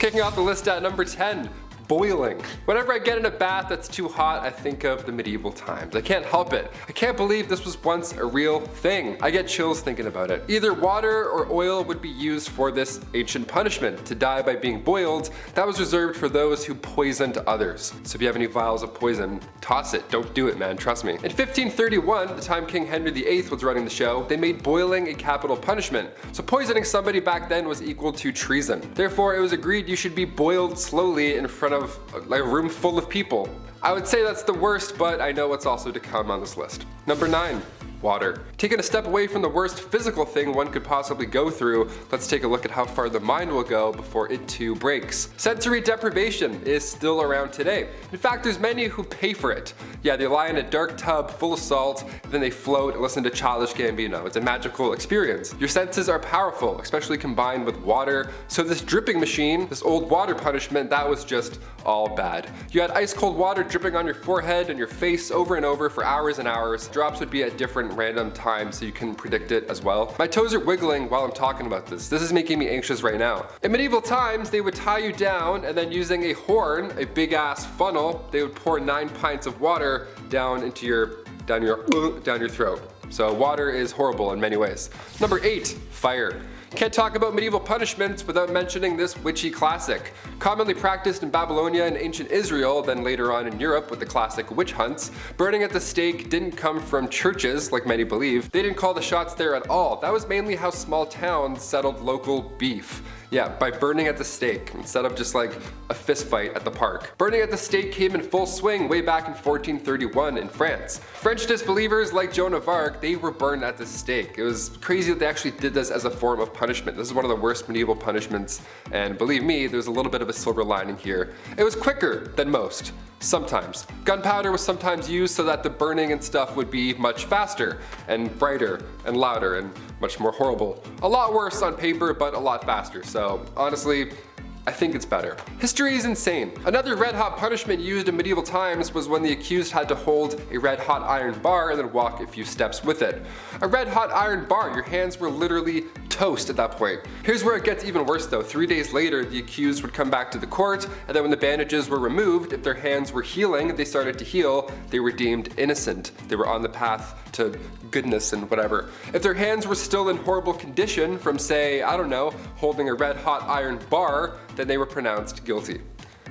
Kicking off the list at number 10. Boiling. Whenever I get in a bath that's too hot, I think of the medieval times. I can't help it. I can't believe this was once a real thing. I get chills thinking about it. Either water or oil would be used for this ancient punishment. To die by being boiled, that was reserved for those who poisoned others. So if you have any vials of poison, toss it. Don't do it, man. Trust me. In 1531, the time King Henry VIII was running the show, they made boiling a capital punishment. So poisoning somebody back then was equal to treason. Therefore, it was agreed you should be boiled slowly in front of like a room full of people. I would say that's the worst, but I know what's also to come on this list. Number 9. Water. Taking a step away from the worst physical thing one could possibly go through, let's take a look at how far the mind will go before it too breaks. Sensory deprivation is still around today. In fact, there's many who pay for it. Yeah, they lie in a dark tub full of salt, then they float and listen to Childish Gambino. It's a magical experience. Your senses are powerful, especially combined with water, so this dripping machine, this old water punishment, that was just all bad. You had ice cold water dripping on your forehead and your face over and over for hours and hours. Drops would be at different random times so you can predict it as well. My toes are wiggling while I'm talking about this. This is making me anxious right now. In medieval times, they would tie you down and then using a horn, a big ass funnel, they would pour 9 pints of water down your throat. So water is horrible in many ways. Number 8, fire. Can't talk about medieval punishments without mentioning this witchy classic. Commonly practiced in Babylonia and ancient Israel, then later on in Europe with the classic witch hunts, burning at the stake didn't come from churches like many believe. They didn't call the shots there at all. That was mainly how small towns settled local beef. Yeah, by burning at the stake, instead of just like a fist fight at the park. Burning at the stake came in full swing way back in 1431 in France. French disbelievers like Joan of Arc, they were burned at the stake. It was crazy that they actually did this as a form of punishment. This is one of the worst medieval punishments, and believe me, there's a little bit of a silver lining here. It was quicker than most. Sometimes. Gunpowder was sometimes used so that the burning and stuff would be much faster and brighter and louder and much more horrible. A lot worse on paper, but a lot faster. So honestly, I think it's better. History is insane. Another red hot punishment used in medieval times was when the accused had to hold a red hot iron bar and then walk a few steps with it. A red hot iron bar, your hands were literally toast at that point. Here's where it gets even worse though. 3 days later, the accused would come back to the court, and then when the bandages were removed, if their hands were healing, they started to heal, they were deemed innocent. They were on the path to goodness and whatever. If their hands were still in horrible condition from, say, I don't know, holding a red hot iron bar, then they were pronounced guilty.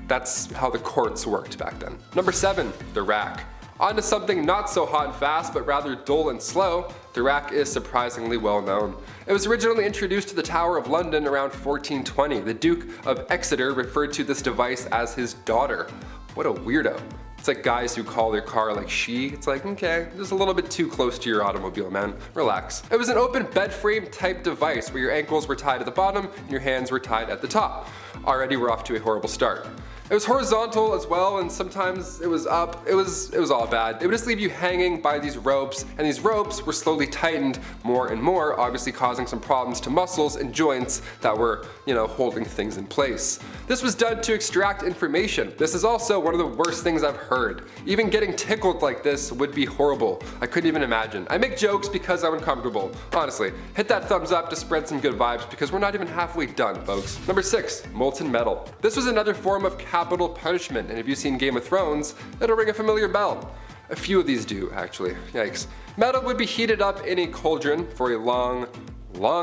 That's how the courts worked back then. Number 7, the rack. On to something not so hot and fast, but rather dull and slow. The rack is surprisingly well known. It was originally introduced to the Tower of London around 1420. The Duke of Exeter referred to this device as his daughter. What a weirdo. It's like guys who call their car like she. It's like, okay, just a little bit too close to your automobile, man. Relax. It was an open bed frame type device where your ankles were tied at the bottom and your hands were tied at the top. Already we're off to a horrible start. It was horizontal as well, and sometimes it was up. It was all bad. It would just leave you hanging by these ropes, and these ropes were slowly tightened more and more, obviously causing some problems to muscles and joints that were, holding things in place. This was done to extract information. This is also one of the worst things I've heard. Even getting tickled like this would be horrible. I couldn't even imagine. I make jokes because I'm uncomfortable. Honestly, hit that thumbs up to spread some good vibes because we're not even halfway done, folks. Number 6, molten metal. This was another form of capital punishment, and if you've seen Game of Thrones, it'll ring a familiar bell. A few of these do, actually. Yikes. Metal would be heated up in a cauldron for a long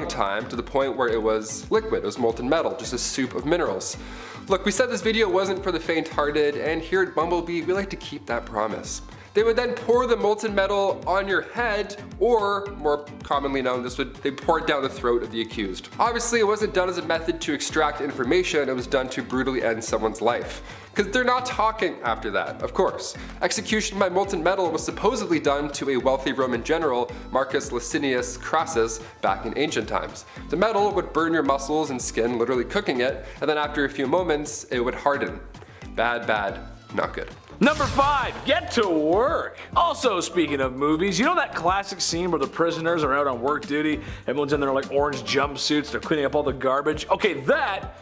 time to the point where it was liquid. It was molten metal, just a soup of minerals. Look, we said this video wasn't for the faint-hearted, and here at Bumblebee, we like to keep that promise. They would then pour the molten metal on your head, or more commonly known, they pour it down the throat of the accused. Obviously, it wasn't done as a method to extract information, it was done to brutally end someone's life. Because they're not talking after that, of course. Execution by molten metal was supposedly done to a wealthy Roman general, Marcus Licinius Crassus, back in ancient times. The metal would burn your muscles and skin, literally cooking it, and then after a few moments, it would harden. Bad, not good. Number 5, get to work. Also, speaking of movies, you know that classic scene where the prisoners are out on work duty, everyone's in their like orange jumpsuits, they're cleaning up all the garbage? Okay, that,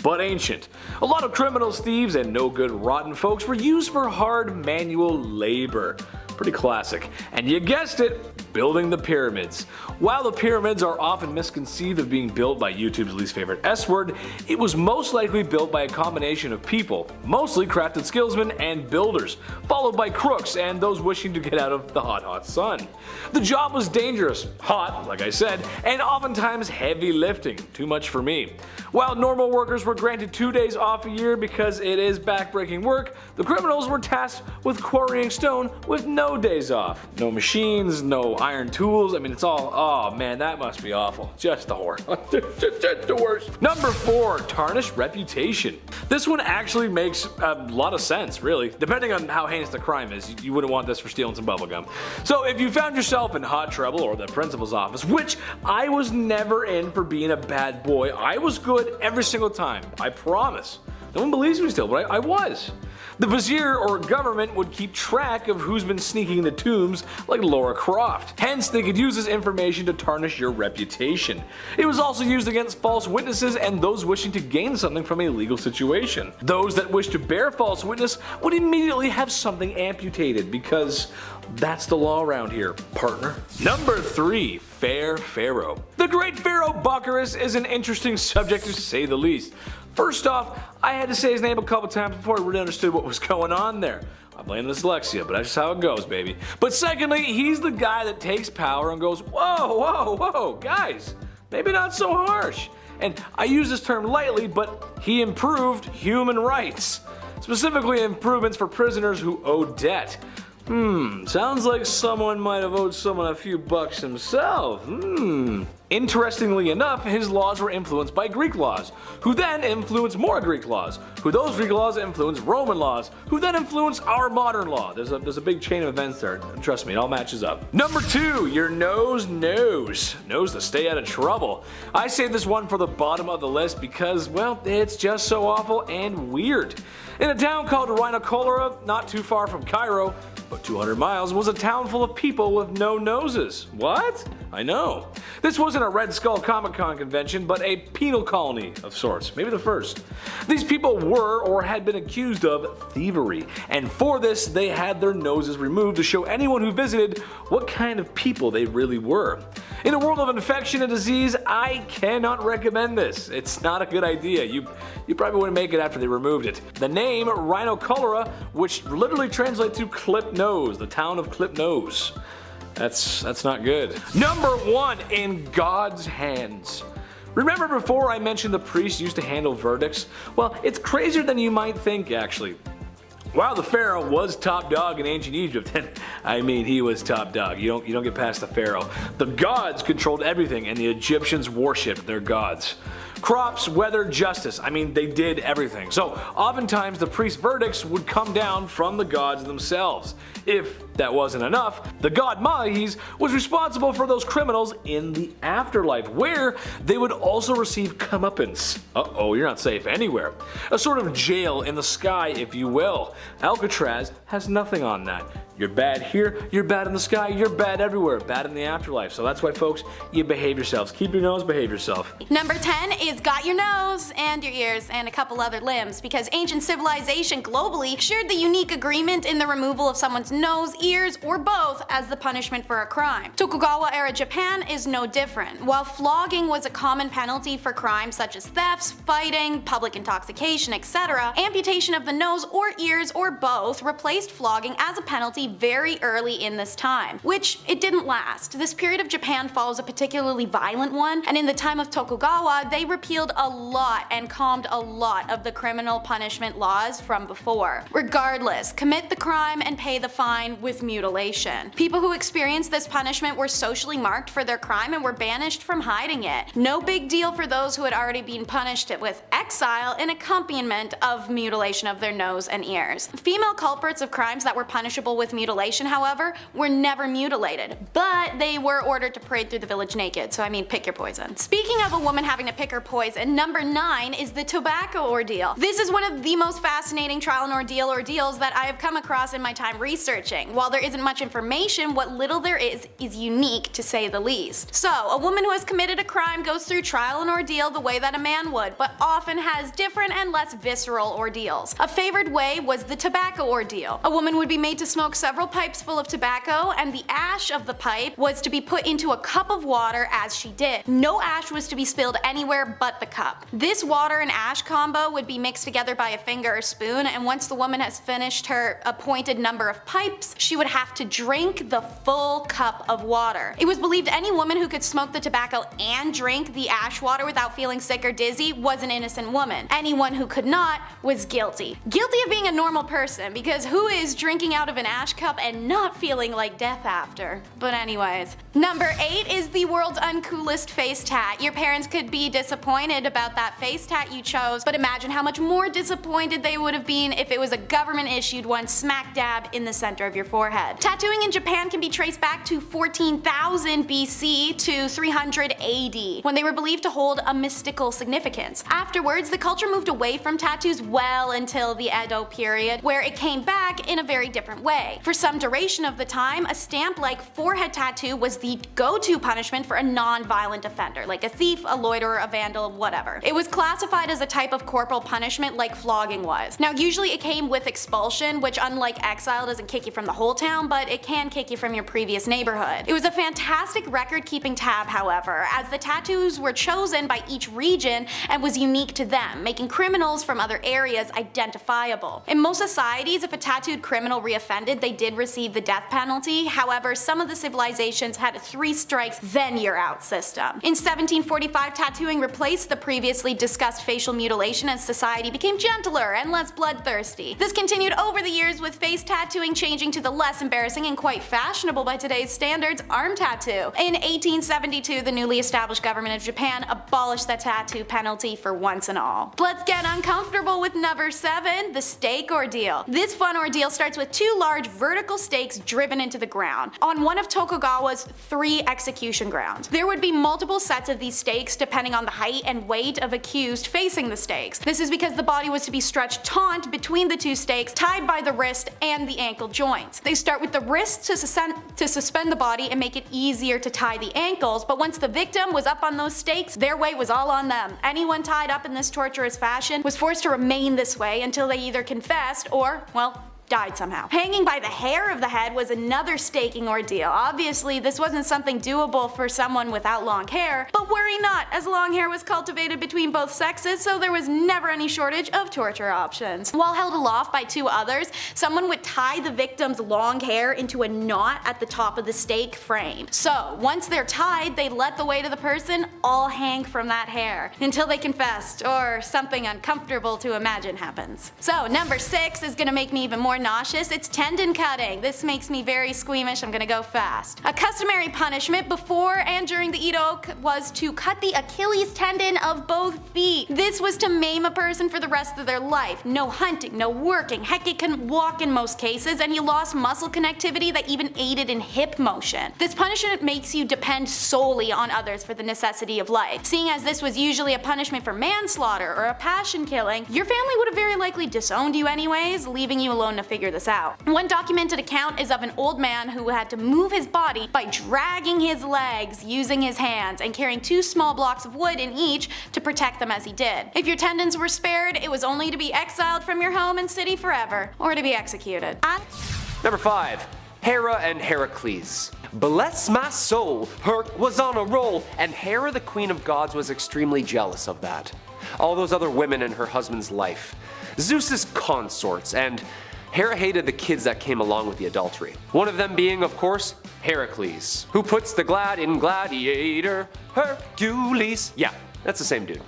but ancient. A lot of criminals, thieves, and no good rotten folks were used for hard manual labor. Pretty classic. And you guessed it, building the pyramids. While the pyramids are often misconceived of being built by YouTube's least favorite S word, it was most likely built by a combination of people, mostly crafted skillsmen and builders, followed by crooks and those wishing to get out of the hot sun. The job was dangerous, hot, like I said, and oftentimes heavy lifting, too much for me. While normal workers were granted 2 days off a year because it is backbreaking work, the criminals were tasked with quarrying stone with no days off. No machines, no iron tools, I mean it's all, oh man, that must be awful. Just the horror. Just the worst. Number 4, tarnished reputation. This one actually makes a lot of sense, really. Depending on how heinous the crime is, you wouldn't want this for stealing some bubblegum. So if you found yourself in hot trouble or the principal's office, which I was never in for being a bad boy, I was good every single time, I promise. No one believes me still, but I was. The vizier or government would keep track of who's been sneaking in the tombs like Lara Croft. Hence, they could use this information to tarnish your reputation. It was also used against false witnesses and those wishing to gain something from a legal situation. Those that wish to bear false witness would immediately have something amputated because that's the law around here, partner. Number 3, Fair Pharaoh. The great pharaoh Bacchus is an interesting subject to say the least. First off, I had to say his name a couple times before I really understood what was going on there. I blame the dyslexia, but that's just how it goes, baby. But secondly, he's the guy that takes power and goes, whoa, whoa, whoa, guys, maybe not so harsh. And I use this term lightly, but he improved human rights. Specifically improvements for prisoners who owe debt. Sounds like someone might have owed someone a few bucks himself. Interestingly enough, his laws were influenced by Greek laws, who then influenced more Greek laws, who those Greek laws influenced Roman laws, who then influenced our modern law. There's a big chain of events there. Trust me, it all matches up. Number 2, your nose knows. Knows to stay out of trouble. I saved this one for the bottom of the list because, well, it's just so awful and weird. In a town called Rhinocolora, not too far from Cairo, but 200 miles, was a town full of people with no noses. What? I know. This wasn't a Red Skull Comic Con convention, but a penal colony of sorts, maybe the first. These people were or had been accused of thievery, and for this they had their noses removed to show anyone who visited what kind of people they really were. In a world of infection and disease, I cannot recommend this. It's not a good idea. You probably wouldn't make it after they removed it. The name Rhinocolora, which literally translates to clip nose, the town of clip nose. That's not good. Number 1, in God's hands. Remember before I mentioned the priests used to handle verdicts? Well, it's crazier than you might think, actually. While the pharaoh was top dog in ancient Egypt, and I mean he was top dog, you don't get past the pharaoh. The gods controlled everything and the Egyptians worshipped their gods. Crops, weather, justice, I mean they did everything. So oftentimes the priest's verdicts would come down from the gods themselves. If that wasn't enough, the god Mahis was responsible for those criminals in the afterlife, where they would also receive comeuppance. Uh-oh, you're not safe anywhere. A sort of jail in the sky, if you will. Alcatraz has nothing on that. You're bad here, you're bad in the sky, you're bad everywhere, bad in the afterlife. So that's why, folks, you behave yourselves. Keep your nose, behave yourself. Number 10 is got your nose and your ears and a couple other limbs, because ancient civilization globally shared the unique agreement in the removal of someone's nose, ears, or both as the punishment for a crime. Tokugawa era Japan is no different. While flogging was a common penalty for crimes such as thefts, fighting, public intoxication, etc., amputation of the nose or ears or both replaced flogging as a penalty very early in this time, which it didn't last. This period of Japan follows a particularly violent one, and in the time of Tokugawa, they repealed a lot and calmed a lot of the criminal punishment laws from before. Regardless, commit the crime and pay the fine with mutilation. People who experienced this punishment were socially marked for their crime and were banished from hiding it. No big deal for those who had already been punished with exile in accompaniment of mutilation of their nose and ears. Female culprits of crimes that were punishable with mutilation, however, were never mutilated, but they were ordered to parade through the village naked, so I mean pick your poison. Speaking of a woman having to pick her poison, number 9 is the tobacco ordeal. This is one of the most fascinating trial and ordeals that I have come across in my time researching. While there isn't much information, what little there is unique to say the least. So, a woman who has committed a crime goes through trial and ordeal the way that a man would, but often has different and less visceral ordeals. A favored way was the tobacco ordeal. A woman would be made to smoke several pipes full of tobacco, and the ash of the pipe was to be put into a cup of water as she did. No ash was to be spilled anywhere but the cup. This water and ash combo would be mixed together by a finger or spoon, and once the woman has finished her appointed number of pipes, she would have to drink the full cup of water. It was believed any woman who could smoke the tobacco and drink the ash water without feeling sick or dizzy was an innocent woman. Anyone who could not was guilty. Guilty of being a normal person, because who is drinking out of an ash cup and not feeling like death after? But anyways. Number 8 is the world's uncoolest face tat. Your parents could be disappointed about that face tat you chose, but imagine how much more disappointed they would have been if it was a government issued one smack dab in the center of your forehead. Tattooing in Japan can be traced back to 14,000 BC to 300 AD, when they were believed to hold a mystical significance. Afterwards, the culture moved away from tattoos well until the Edo period, where it came back in a very different way. For some duration of the time, a stamp-like forehead tattoo was the go-to punishment for a non-violent offender, like a thief, a loiterer, a vandal, whatever. It was classified as a type of corporal punishment like flogging was. Now usually it came with expulsion, which unlike Exile doesn't kick you from the whole town, but it can kick you from your previous neighborhood. It was a fantastic record-keeping tab, however, as the tattoos were chosen by each region and was unique to them, making criminals from other areas identifiable. In most societies, if a tattooed criminal reoffended, they did receive the death penalty. However, some of the civilizations had a 3 strikes then you're out system. In 1745, tattooing replaced the previously discussed facial mutilation as society became gentler and less bloodthirsty. This continued over the years, with face tattooing changing to the less embarrassing and quite fashionable by today's standards arm tattoo. In 1872, the newly established government of Japan abolished the tattoo penalty for once and all. Let's get uncomfortable with number 7, the stake ordeal. This fun ordeal starts with 2 large vertical stakes driven into the ground on one of Tokugawa's 3 execution grounds. There would be multiple sets of these stakes depending on the height and weight of accused facing the stakes. This is because the body was to be stretched taut between the 2 stakes, tied by the wrist and the ankle joints. They start with the wrists to suspend the body and make it easier to tie the ankles, but once the victim was up on those stakes, their weight was all on them. Anyone tied up in this torturous fashion was forced to remain this way until they either confessed or, well, died somehow. Hanging by the hair of the head was another staking ordeal. Obviously, this wasn't something doable for someone without long hair, but worry not, as long hair was cultivated between both sexes, so there was never any shortage of torture options. While held aloft by 2 others, someone would tie the victim's long hair into a knot at the top of the stake frame. So, once they're tied, they let the weight of the person all hang from that hair until they confessed, or something uncomfortable to imagine happens. So, number 6 is gonna make me even more nauseous. It's tendon cutting. This makes me very squeamish. I'm gonna go fast. A customary punishment before and during the Edo was to cut the Achilles tendon of both feet. This was to maim a person for the rest of their life. No hunting, no working, heck, it couldn't walk in most cases, and you lost muscle connectivity that even aided in hip motion. This punishment makes you depend solely on others for the necessity of life. Seeing as this was usually a punishment for manslaughter or a passion killing, your family would have very likely disowned you anyways, leaving you alone to figure this out. One documented account is of an old man who had to move his body by dragging his legs using his hands and carrying 2 small blocks of wood in each to protect them as he did. If your tendons were spared, it was only to be exiled from your home and city forever, or to be executed. Number 5. Hera and Heracles. Bless my soul, Herc was on a roll, and Hera, the queen of gods, was extremely jealous of that. All those other women in her husband's life. Zeus's consorts, and Hera hated the kids that came along with the adultery. One of them being, of course, Heracles, who puts the glad in gladiator, Hercules. Yeah, that's the same dude.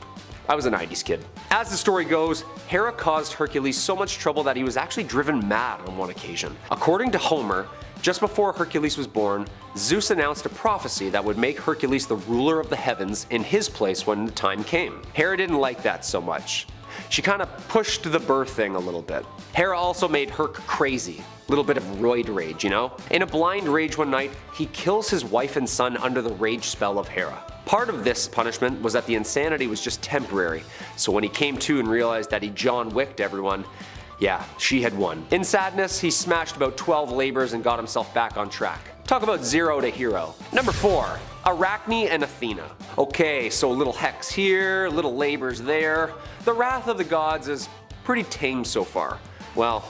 I was a 90s kid. As the story goes, Hera caused Hercules so much trouble that he was actually driven mad on one occasion. According to Homer, just before Hercules was born, Zeus announced a prophecy that would make Hercules the ruler of the heavens in his place when the time came. Hera didn't like that so much. She kinda pushed the birth thing a little bit. Hera also made Herc crazy. Little bit of roid rage, you know? In a blind rage one night, he kills his wife and son under the rage spell of Hera. Part of this punishment was that the insanity was just temporary, so when he came to and realized that he John Wicked everyone, yeah, she had won. In sadness, he smashed about 12 labors and got himself back on track. Talk about zero to hero. Number 4. Arachne and Athena. Okay, so little hex here, little labors there. The wrath of the gods is pretty tame so far. Well,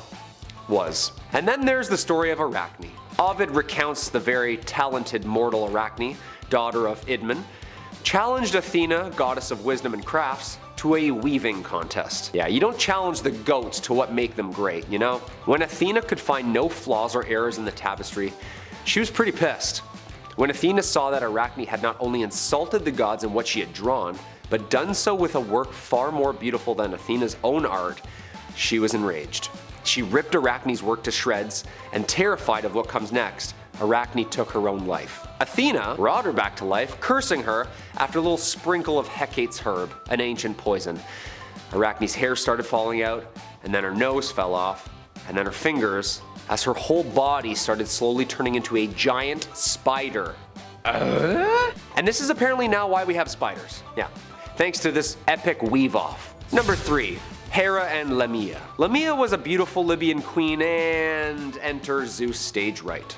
was. And then there's the story of Arachne. Ovid recounts the very talented mortal Arachne, daughter of Idmon, challenged Athena, goddess of wisdom and crafts, to a weaving contest. Yeah, you don't challenge the goats to what make them great, you know? When Athena could find no flaws or errors in the tapestry, she was pretty pissed. When Athena saw that Arachne had not only insulted the gods in what she had drawn, but done so with a work far more beautiful than Athena's own art, she was enraged. She ripped Arachne's work to shreds, and terrified of what comes next, Arachne took her own life. Athena brought her back to life, cursing her after a little sprinkle of Hecate's herb, an ancient poison. Arachne's hair started falling out, and then her nose fell off, and then her fingers, as her whole body started slowly turning into a giant spider. And this is apparently now why we have spiders. Yeah, thanks to this epic weave-off. Number 3. Hera and Lamia. Lamia was a beautiful Libyan queen, and enter Zeus stage right.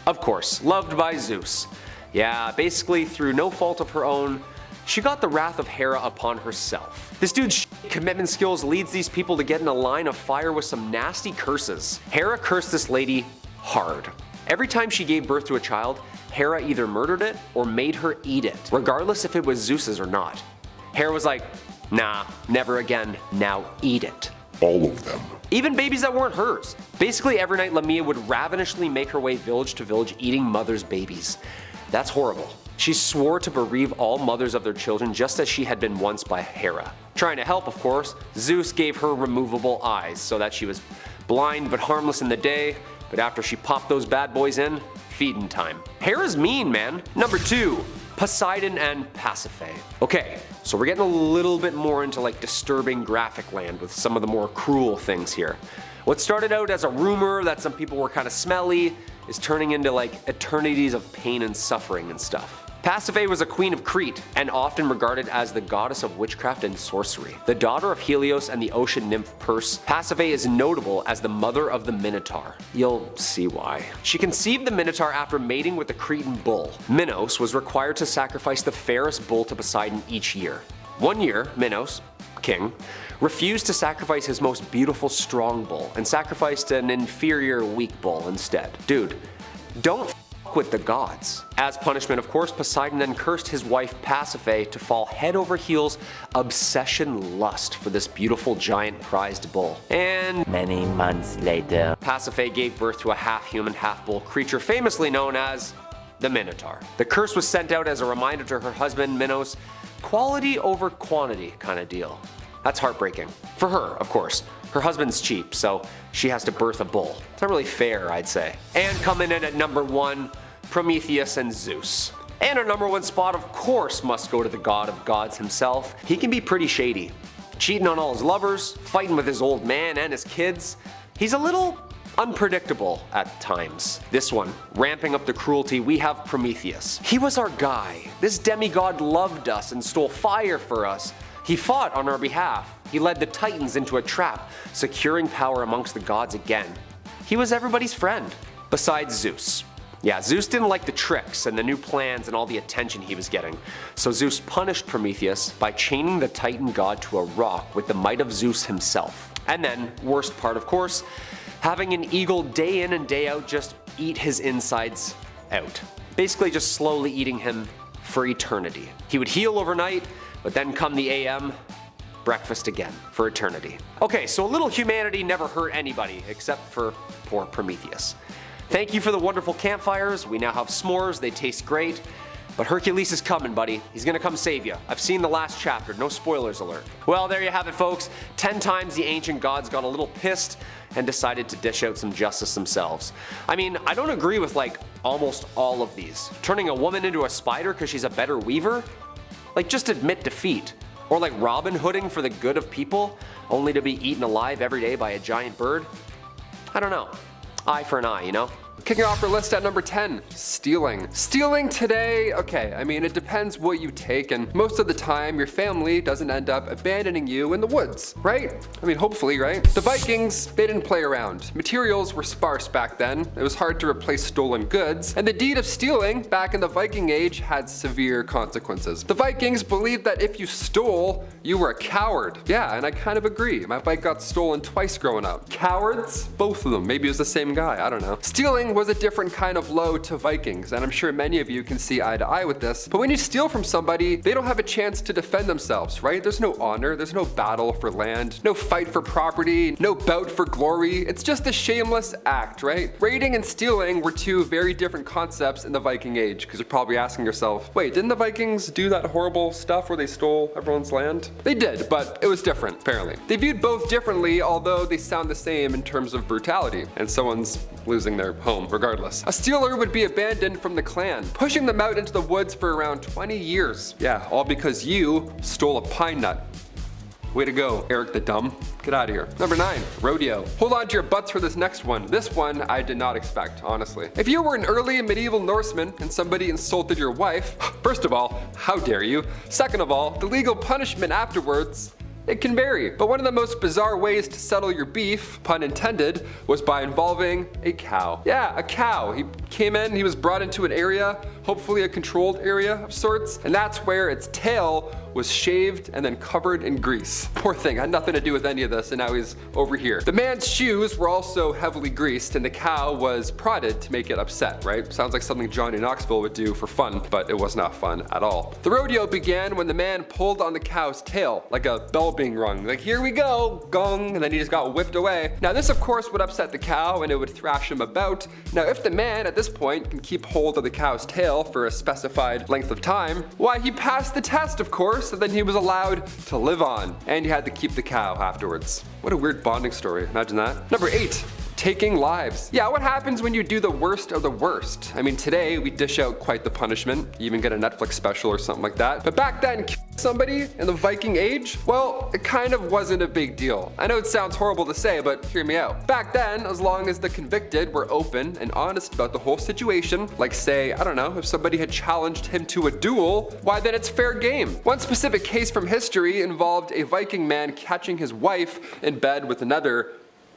Of course, loved by Zeus. Yeah, basically through no fault of her own, she got the wrath of Hera upon herself. This dude's commitment skills leads these people to get in a line of fire with some nasty curses. Hera cursed this lady hard. Every time she gave birth to a child, Hera either murdered it or made her eat it, regardless if it was Zeus's or not. Hera was like, nah, never again, now eat it. All of them. Even babies that weren't hers. Basically every night Lamia would ravenously make her way village to village eating mothers' babies. That's horrible. She swore to bereave all mothers of their children just as she had been once by Hera. Trying to help, of course, Zeus gave her removable eyes so that she was blind but harmless in the day, but after she popped those bad boys in, feeding time. Hera's mean, man. Number 2. Poseidon and Pacifier. Okay, so we're getting a little bit more into like disturbing graphic land with some of the more cruel things here. What started out as a rumor that some people were kind of smelly is turning into like eternities of pain and suffering and stuff. Pacifier was a queen of Crete and often regarded as the goddess of witchcraft and sorcery. The daughter of Helios and the ocean nymph Perse, Pacifier is notable as the mother of the Minotaur. You'll see why. She conceived the Minotaur after mating with the Cretan bull. Minos was required to sacrifice the fairest bull to Poseidon each year. One year, Minos, king, refused to sacrifice his most beautiful strong bull and sacrificed an inferior weak bull instead. Dude, don't with the gods. As punishment, of course, Poseidon then cursed his wife Pacifier to fall head over heels obsession lust for this beautiful giant prized bull. And many months later, Pacifier gave birth to a half-human, half-bull creature famously known as the Minotaur. The curse was sent out as a reminder to her husband Minos, quality over quantity kind of deal. That's heartbreaking. For her, of course. Her husband's cheap, so she has to birth a bull. It's not really fair, I'd say. And coming in at number 1, Prometheus and Zeus. And our number 1 spot, of course, must go to the god of gods himself. He can be pretty shady. Cheating on all his lovers, fighting with his old man and his kids. He's a little unpredictable at times. This one, ramping up the cruelty, we have Prometheus. He was our guy. This demigod loved us and stole fire for us. He fought on our behalf. He led the Titans into a trap, securing power amongst the gods again. He was everybody's friend. Besides Zeus. Yeah, Zeus didn't like the tricks and the new plans and all the attention he was getting. So Zeus punished Prometheus by chaining the Titan god to a rock with the might of Zeus himself. And then, worst part of course, having an eagle day in and day out just eat his insides out. Basically just slowly eating him for eternity. He would heal overnight, but then come the AM, breakfast again for eternity. Okay, so a little humanity never hurt anybody except for poor Prometheus. Thank you for the wonderful campfires. We now have s'mores, they taste great. But Hercules is coming, buddy. He's gonna come save you. I've seen the last chapter, no spoilers alert. Well, there you have it, folks. 10 times the ancient gods got a little pissed and decided to dish out some justice themselves. I mean, I don't agree with like almost all of these. Turning a woman into a spider because she's a better weaver? Like, just admit defeat. Or like Robin Hooding for the good of people, only to be eaten alive every day by a giant bird? I don't know. Eye for an eye, you know? Kicking off our list at number 10, stealing. Stealing today, okay, I mean, it depends what you take, and most of the time, your family doesn't end up abandoning you in the woods, right? I mean, hopefully, right? The Vikings, they didn't play around. Materials were sparse back then. It was hard to replace stolen goods, and the deed of stealing back in the Viking Age had severe consequences. The Vikings believed that if you stole, you were a coward. Yeah, and I kind of agree. My bike got stolen twice growing up. Cowards? Both of them. Maybe it was the same guy, I don't know. Stealing was a different kind of low to Vikings, and I'm sure many of you can see eye to eye with this. But when you steal from somebody, they don't have a chance to defend themselves, right? There's no honor, there's no battle for land, no fight for property, no bout for glory. It's just a shameless act, right? Raiding and stealing were two very different concepts in the Viking Age, because you're probably asking yourself, wait, didn't the Vikings do that horrible stuff where they stole everyone's land? They did, but it was different, apparently. They viewed both differently, although they sound the same in terms of brutality, and someone's losing their home regardless. A stealer would be abandoned from the clan, pushing them out into the woods for around 20 years. Yeah, all because you stole a pine nut. Way to go, Eric the Dumb. Get out of here. Number 9, rodeo. Hold on to your butts for this next one. This one I did not expect, honestly. If you were an early medieval Norseman and somebody insulted your wife, first of all, how dare you? Second of all, the legal punishment afterwards, it can vary, but one of the most bizarre ways to settle your beef, pun intended, was by involving a cow. Yeah, a cow. He came in, he was brought into an area, hopefully a controlled area of sorts, and that's where its tail was shaved and then covered in grease. Poor thing, had nothing to do with any of this, and now he's over here. The man's shoes were also heavily greased, and the cow was prodded to make it upset, right? Sounds like something Johnny Knoxville would do for fun, but it was not fun at all. The rodeo began when the man pulled on the cow's tail, like a bell being rung. Like, here we go, gong, and then he just got whipped away. Now this of course would upset the cow, and it would thrash him about. Now if the man at this point can keep hold of the cow's tail for a specified length of time, why, he passed the test, of course, and then he was allowed to live on, and he had to keep the cow afterwards. What a weird bonding story, imagine that. Number 8. Taking lives. Yeah, what happens when you do the worst of the worst? I mean, today we dish out quite the punishment. You even get a Netflix special or something like that. But back then, somebody in the Viking Age, well, it kind of wasn't a big deal. I know it sounds horrible to say, but hear me out. Back then, as long as the convicted were open and honest about the whole situation, like say, I don't know, if somebody had challenged him to a duel, why then it's fair game. One specific case from history involved a Viking man catching his wife in bed with another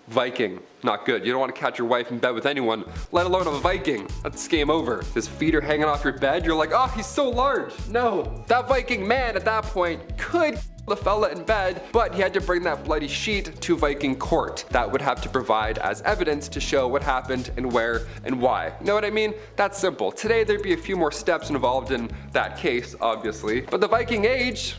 Viking. Not good. You don't want to catch your wife in bed with anyone, let alone a Viking. That's game over. His feet are hanging off your bed. You're like, oh, he's so large. No. That Viking man at that point could the fella in bed, but he had to bring that bloody sheet to Viking court. That would have to provide as evidence to show what happened and where and why. You know what I mean? That's simple. Today there'd be a few more steps involved in that case, obviously. But the Viking Age,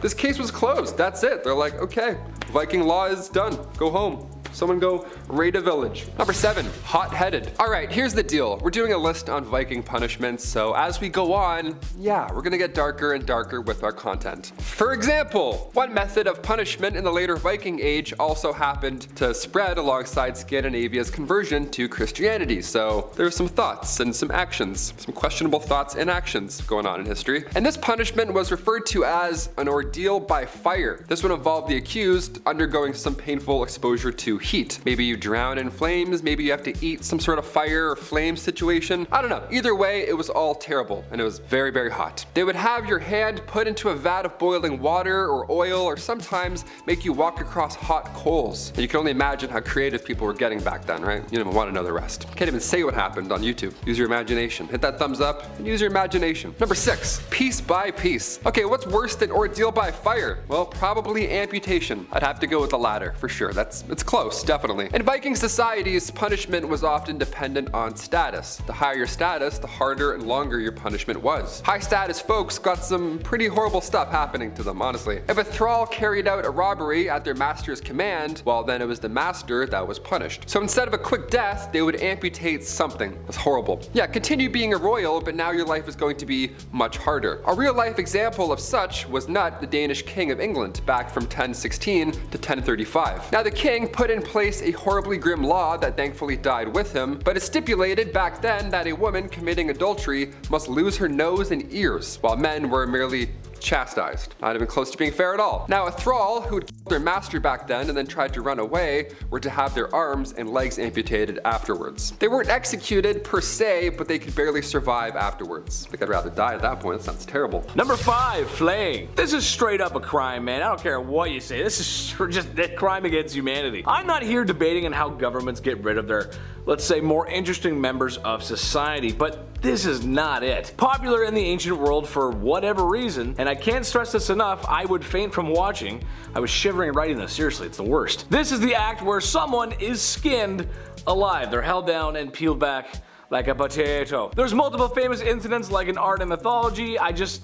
this case was closed. That's it. They're like, okay, Viking law is done. Go home. Someone go raid a village. Number 7, hot-headed. All right, here's the deal. We're doing a list on Viking punishments, so as we go on, yeah, we're gonna get darker and darker with our content. For example, one method of punishment in the later Viking Age also happened to spread alongside Scandinavia's conversion to Christianity. So there's some thoughts and some actions, some questionable thoughts and actions going on in history. And this punishment was referred to as an ordeal by fire. This would involve the accused undergoing some painful exposure to heat. Maybe you drown in flames, maybe you have to eat some sort of fire or flame situation. I don't know. Either way, it was all terrible and it was very, very hot. They would have your hand put into a vat of boiling water or oil, or sometimes make you walk across hot coals. And you can only imagine how creative people were getting back then, right? You don't even want to know the rest. Can't even say what happened on YouTube. Use your imagination. Hit that thumbs up and use your imagination. Number 6, piece by piece. Okay, what's worse than ordeal by fire? Well, probably amputation. I'd have to go with the latter for sure. It's close. Definitely. In Viking societies, punishment was often dependent on status. The higher your status, the harder and longer your punishment was. High status folks got some pretty horrible stuff happening to them, honestly. If a thrall carried out a robbery at their master's command, well then it was the master that was punished. So instead of a quick death, they would amputate something. That's horrible. Yeah, continue being a royal, but now your life is going to be much harder. A real life example of such was Nut, the Danish king of England, back from 1016 to 1035. Now the king put in place a horribly grim law that thankfully died with him, but it stipulated back then that a woman committing adultery must lose her nose and ears, while men were merely chastised. Not even close to being fair at all. Now a thrall who had killed their master back then and then tried to run away were to have their arms and legs amputated afterwards. They weren't executed per se, but they could barely survive afterwards. Like I'd rather die at that point, that sounds terrible. Number 5, flaying. This is straight up a crime, man. I don't care what you say. This is just a crime against humanity. I'm not here debating on how governments get rid of their, let's say, more interesting members of society, but this is not it. Popular in the ancient world for whatever reason, and I can't stress this enough, I would faint from watching. I was shivering writing this, seriously, it's the worst. This is the act where someone is skinned alive. They're held down and peeled back like a potato. There's multiple famous incidents like in art and mythology. I just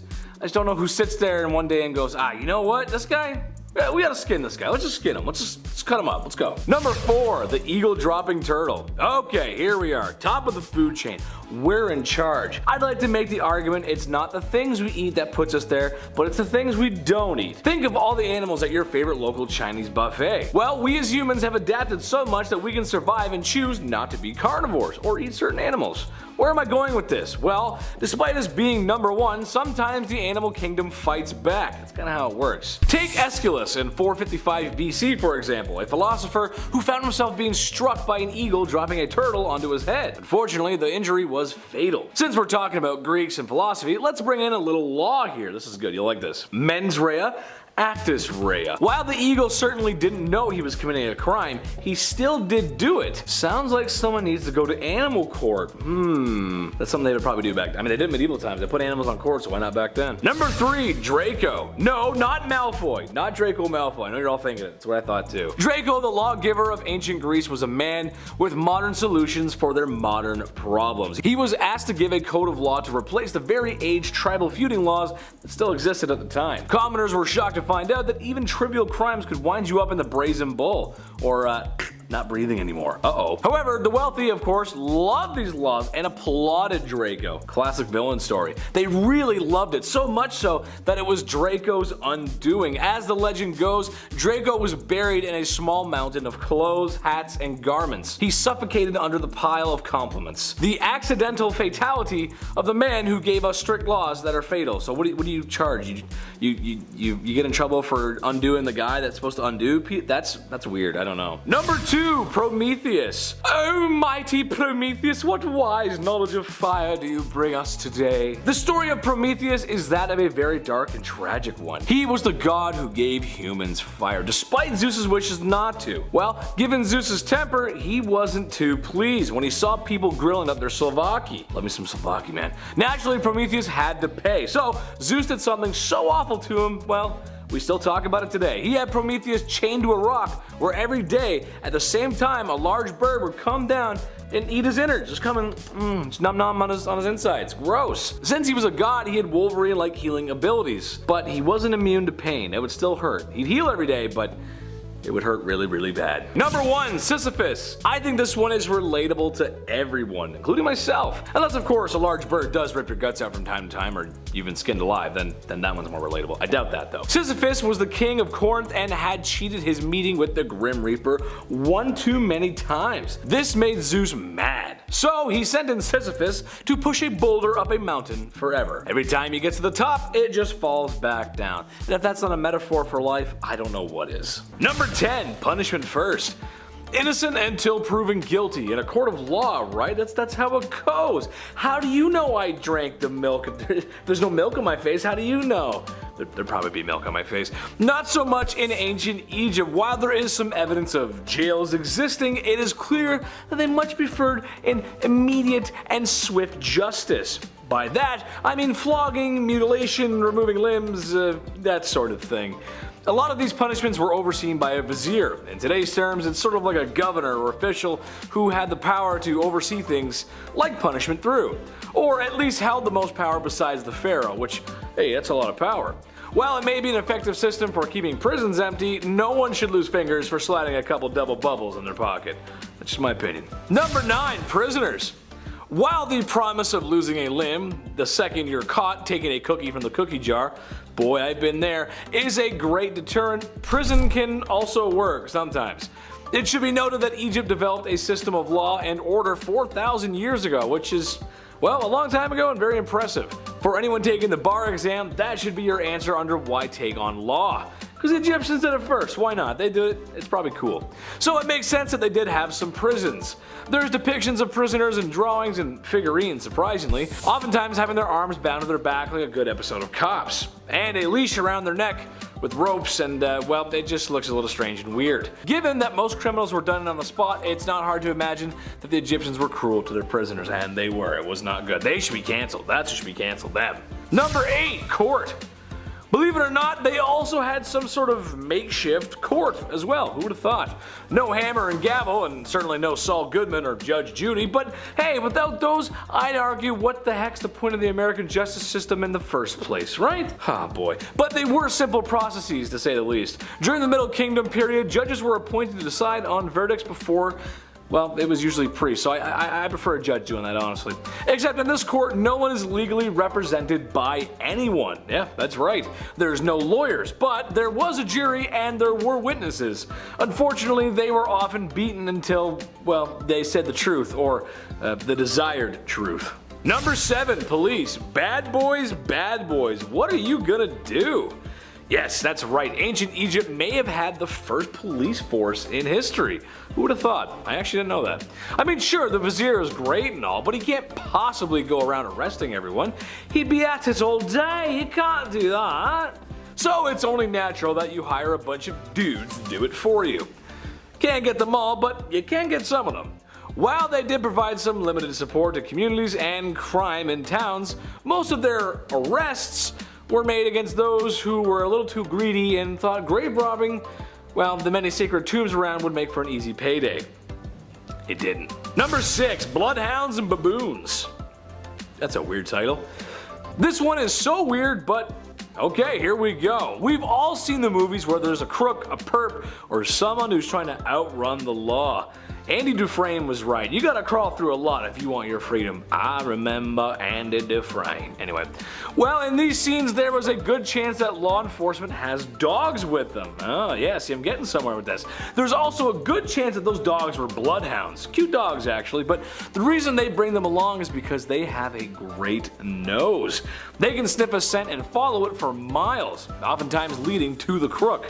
don't know who sits there and one day and goes, you know what, this guy? Yeah, we gotta skin this guy. Let's just skin him. Let's cut him up. Let's go. Number 4, the eagle dropping turtle. Okay, here we are. Top of the food chain. We're in charge. I'd like to make the argument it's not the things we eat that puts us there, but it's the things we don't eat. Think of all the animals at your favorite local Chinese buffet. Well, we as humans have adapted so much that we can survive and choose not to be carnivores or eat certain animals. Where am I going with this? Well, despite us being number 1, sometimes the animal kingdom fights back. That's kind of how it works. Take Aeschylus in 455 BC, for example, a philosopher who found himself being struck by an eagle dropping a turtle onto his head. Unfortunately, the injury was fatal. Since we're talking about Greeks and philosophy, let's bring in a little law here. This is good, you'll like this. Mens rea, actus rea. While the eagle certainly didn't know he was committing a crime, he still did do it. Sounds like someone needs to go to animal court. That's something they would probably do back then. I mean, they did in medieval times. They put animals on court, so why not back then? Number 3, Draco. No, not Malfoy. Not Draco Malfoy. I know you're all thinking it. That's what I thought too. Draco, the lawgiver of ancient Greece, was a man with modern solutions for their modern problems. He was asked to give a code of law to replace the very aged tribal feuding laws that still existed at the time. Commoners were shocked to find out that even trivial crimes could wind you up in the Brazen Bowl, or not breathing anymore. However, the wealthy, of course, loved these laws and applauded Draco. Classic villain story. They really loved it, so much so that it was Draco's undoing. As the legend goes, Draco was buried in a small mountain of clothes, hats, and garments. He suffocated under the pile of compliments. The accidental fatality of the man who gave us strict laws that are fatal. So what do you charge? You get in trouble for undoing the guy that's supposed to undo? That's weird. I don't know. Number 2, Prometheus. Oh, mighty Prometheus, what wise knowledge of fire do you bring us today? The story of Prometheus is that of a very dark and tragic one. He was the god who gave humans fire, despite Zeus's wishes not to. Well, given Zeus's temper, he wasn't too pleased when he saw people grilling up their Slovaki. Love me some Slovaki, man. Naturally, Prometheus had to pay, so Zeus did something so awful to him, well, we still talk about it today. He had Prometheus chained to a rock where every day at the same time a large bird would come down and eat his innards. Just come and nom nom on his insides. Gross. Since he was a god, he had Wolverine-like healing abilities, but he wasn't immune to pain. It would still hurt. He'd heal every day, but it would hurt really, really bad. Number 1, Sisyphus. I think this one is relatable to everyone, including myself. Unless, of course, a large bird does rip your guts out from time to time, or you've been skinned alive, then that one's more relatable. I doubt that, though. Sisyphus was the king of Corinth and had cheated his meeting with the Grim Reaper one too many times. This made Zeus mad. So he sent in Sisyphus to push a boulder up a mountain forever. Every time he gets to the top, it just falls back down. And if that's not a metaphor for life, I don't know what is. Number 10, punishment first. Innocent until proven guilty in a court of law, right? That's how it goes. How do you know I drank the milk? There's no milk on my face, how do you know? There'd probably be milk on my face. Not so much in ancient Egypt. While there is some evidence of jails existing, it is clear that they much preferred an immediate and swift justice. By that, I mean flogging, mutilation, removing limbs, that sort of thing. A lot of these punishments were overseen by a vizier. In today's terms, it's sort of like a governor or official who had the power to oversee things like punishment through. Or at least held the most power besides the pharaoh, which, hey, that's a lot of power. While it may be an effective system for keeping prisons empty, no one should lose fingers for sliding a couple double bubbles in their pocket. That's just my opinion. Number 9, prisoners. While the promise of losing a limb, the second you're caught taking a cookie from the cookie jar, boy I've been there, is a great deterrent, prison can also work sometimes. It should be noted that Egypt developed a system of law and order 4,000 years ago, which is, well, a long time ago and very impressive. For anyone taking the bar exam, that should be your answer under why take on law. Because the Egyptians did it first, why not? They did it, it's probably cool. So it makes sense that they did have some prisons. There's depictions of prisoners in drawings and figurines, surprisingly, oftentimes having their arms bound to their back like a good episode of Cops. And a leash around their neck with ropes and, well, it just looks a little strange and weird. Given that most criminals were done on the spot, it's not hard to imagine that the Egyptians were cruel to their prisoners, and they were. It was not good. They should be cancelled. That should be cancelled, them. Number 8, court. Believe it or not, they also had some sort of makeshift court as well. Who would have thought? No hammer and gavel, and certainly no Saul Goodman or Judge Judy, but hey, without those, I'd argue what the heck's the point of the American justice system in the first place, right? Oh boy. But they were simple processes, to say the least. During the Middle Kingdom period, judges were appointed to decide on verdicts before, well, it was usually priests, so I prefer a judge doing that, honestly. Except in this court, no one is legally represented by anyone. Yeah, that's right. There's no lawyers, but there was a jury and there were witnesses. Unfortunately, they were often beaten until, well, they said the truth, or the desired truth. Number 7, police. Bad boys, bad boys. What are you gonna do? Yes, that's right. Ancient Egypt may have had the first police force in history. Who would have thought? I actually didn't know that. I mean, sure, the vizier is great and all, but he can't possibly go around arresting everyone. He'd be at it all day. You can't do that. So it's only natural that you hire a bunch of dudes to do it for you. Can't get them all, but you can get some of them. While they did provide some limited support to communities and crime in towns, most of their arrests were made against those who were a little too greedy and thought grave robbing, well, the many sacred tombs around would make for an easy payday. It didn't. Number 6, Bloodhounds and Baboons. That's a weird title. This one is so weird, but okay, here we go. We've all seen the movies where there's a crook, a perp, or someone who's trying to outrun the law. Andy Dufresne was right. You gotta crawl through a lot if you want your freedom. I remember Andy Dufresne. Anyway, well, in these scenes there was a good chance that law enforcement has dogs with them. Oh yeah, see, I'm getting somewhere with this. There's also a good chance that those dogs were bloodhounds. Cute dogs actually, but the reason they bring them along is because they have a great nose. They can sniff a scent and follow it for miles, oftentimes leading to the crook.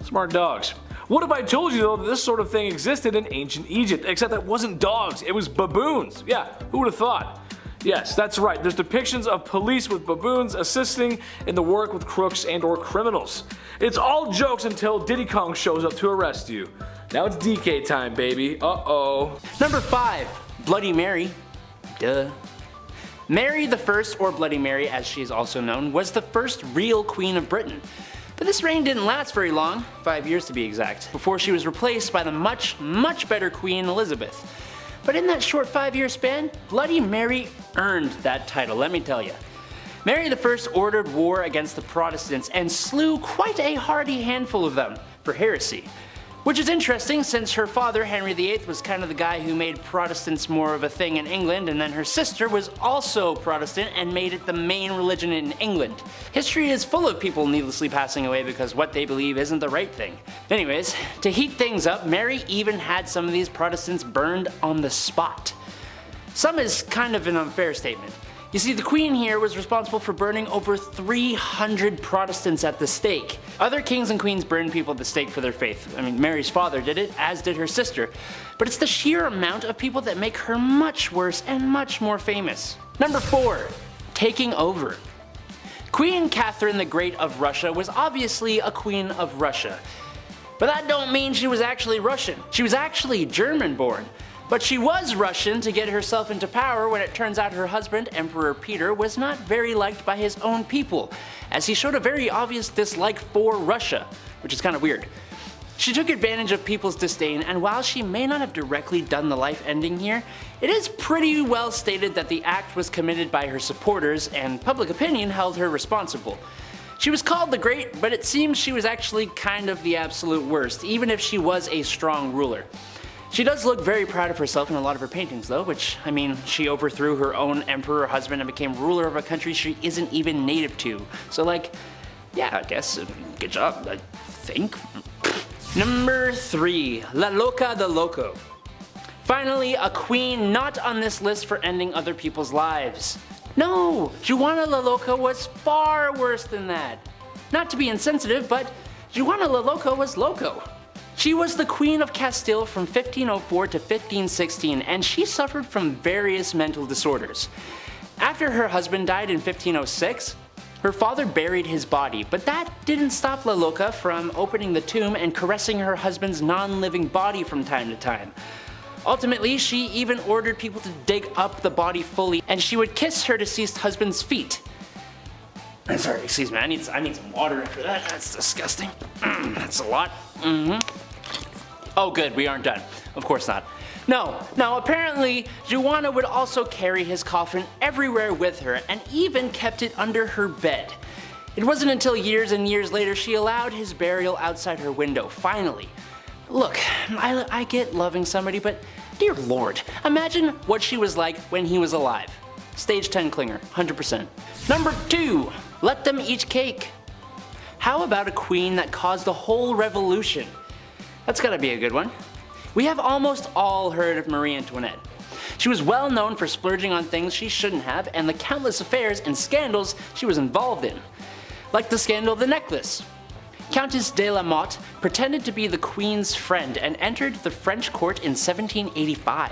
Smart dogs. What if I told you though that this sort of thing existed in ancient Egypt, except that wasn't dogs, it was baboons. Yeah, who would have thought? Yes, that's right, there's depictions of police with baboons assisting in the work with crooks and or criminals. It's all jokes until Diddy Kong shows up to arrest you. Now it's DK time, baby. Uh-oh. Number 5, Bloody Mary. Duh. Mary the First, or Bloody Mary as she is also known, was the first real Queen of Britain. But this reign didn't last very long, 5 years to be exact, before she was replaced by the much better Queen Elizabeth. But in that short 5-year span, Bloody Mary earned that title, let me tell you. Mary I ordered war against the Protestants and slew quite a hearty handful of them for heresy. Which is interesting since her father, Henry VIII, was kind of the guy who made Protestants more of a thing in England, and then her sister was also Protestant and made it the main religion in England. History is full of people needlessly passing away because what they believe isn't the right thing. Anyways, to heat things up, Mary even had some of these Protestants burned on the spot. Some is kind of an unfair statement. You see, the Queen here was responsible for burning over 300 Protestants at the stake. Other kings and queens burned people at the stake for their faith. I mean, Mary's father did it, as did her sister. But it's the sheer amount of people that make her much worse and much more famous. Number 4, taking over. Queen Catherine the Great of Russia was obviously a queen of Russia. But that don't mean she was actually Russian. She was actually German born. But she was Russian to get herself into power when it turns out her husband, Emperor Peter, was not very liked by his own people, as he showed a very obvious dislike for Russia, which is kind of weird. She took advantage of people's disdain, and while she may not have directly done the life ending here, it is pretty well stated that the act was committed by her supporters, and public opinion held her responsible. She was called the Great, but it seems she was actually kind of the absolute worst, even if she was a strong ruler. She does look very proud of herself in a lot of her paintings though, which, I mean, she overthrew her own emperor husband and became ruler of a country she isn't even native to. So like, yeah, I guess, good job, I think. Number 3, La Loca the Loco. Finally, a queen not on this list for ending other people's lives. No, Juana La Loca was far worse than that. Not to be insensitive, but Juana La Loca was loco. She was the Queen of Castile from 1504 to 1516, and she suffered from various mental disorders. After her husband died in 1506, her father buried his body, but that didn't stop La Loca from opening the tomb and caressing her husband's non-living body from time to time. Ultimately, she even ordered people to dig up the body fully, and she would kiss her deceased husband's feet. Sorry, excuse me, I need some water after that. That's disgusting. That's a lot. Oh good, we aren't done. Of course not. No, apparently, Juana would also carry his coffin everywhere with her, and even kept it under her bed. It wasn't until years and years later she allowed his burial outside her window, finally. Look, I get loving somebody, but dear lord, imagine what she was like when he was alive. Stage 10 clinger, 100%. Number 2, let them eat cake. How about a queen that caused a whole revolution? That's gotta be a good one. We have almost all heard of Marie Antoinette. She was well known for splurging on things she shouldn't have and the countless affairs and scandals she was involved in. Like the scandal of the necklace. Countess de la Motte pretended to be the queen's friend and entered the French court in 1785.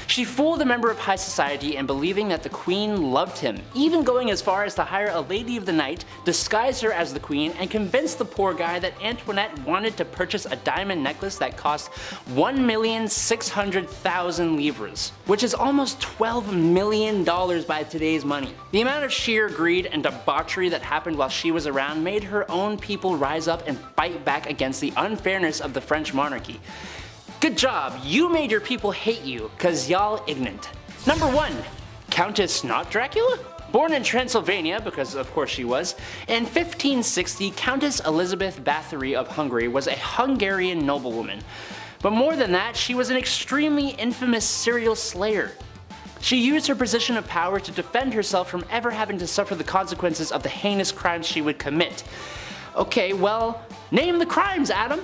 She fooled a member of high society in believing that the queen loved him, even going as far as to hire a lady of the night, disguise her as the queen, and convince the poor guy that Antoinette wanted to purchase a diamond necklace that cost 1,600,000 livres, which is almost $12 million by today's money. The amount of sheer greed and debauchery that happened while she was around made her own people rise up and fight back against the unfairness of the French monarchy. Good job, you made your people hate you, cause y'all ignorant. Number 1, Countess not Dracula? Born in Transylvania, because of course she was, in 1560 Countess Elizabeth Bathory of Hungary was a Hungarian noblewoman. But more than that, she was an extremely infamous serial slayer. She used her position of power to defend herself from ever having to suffer the consequences of the heinous crimes she would commit. Okay, well, name the crimes, Adam.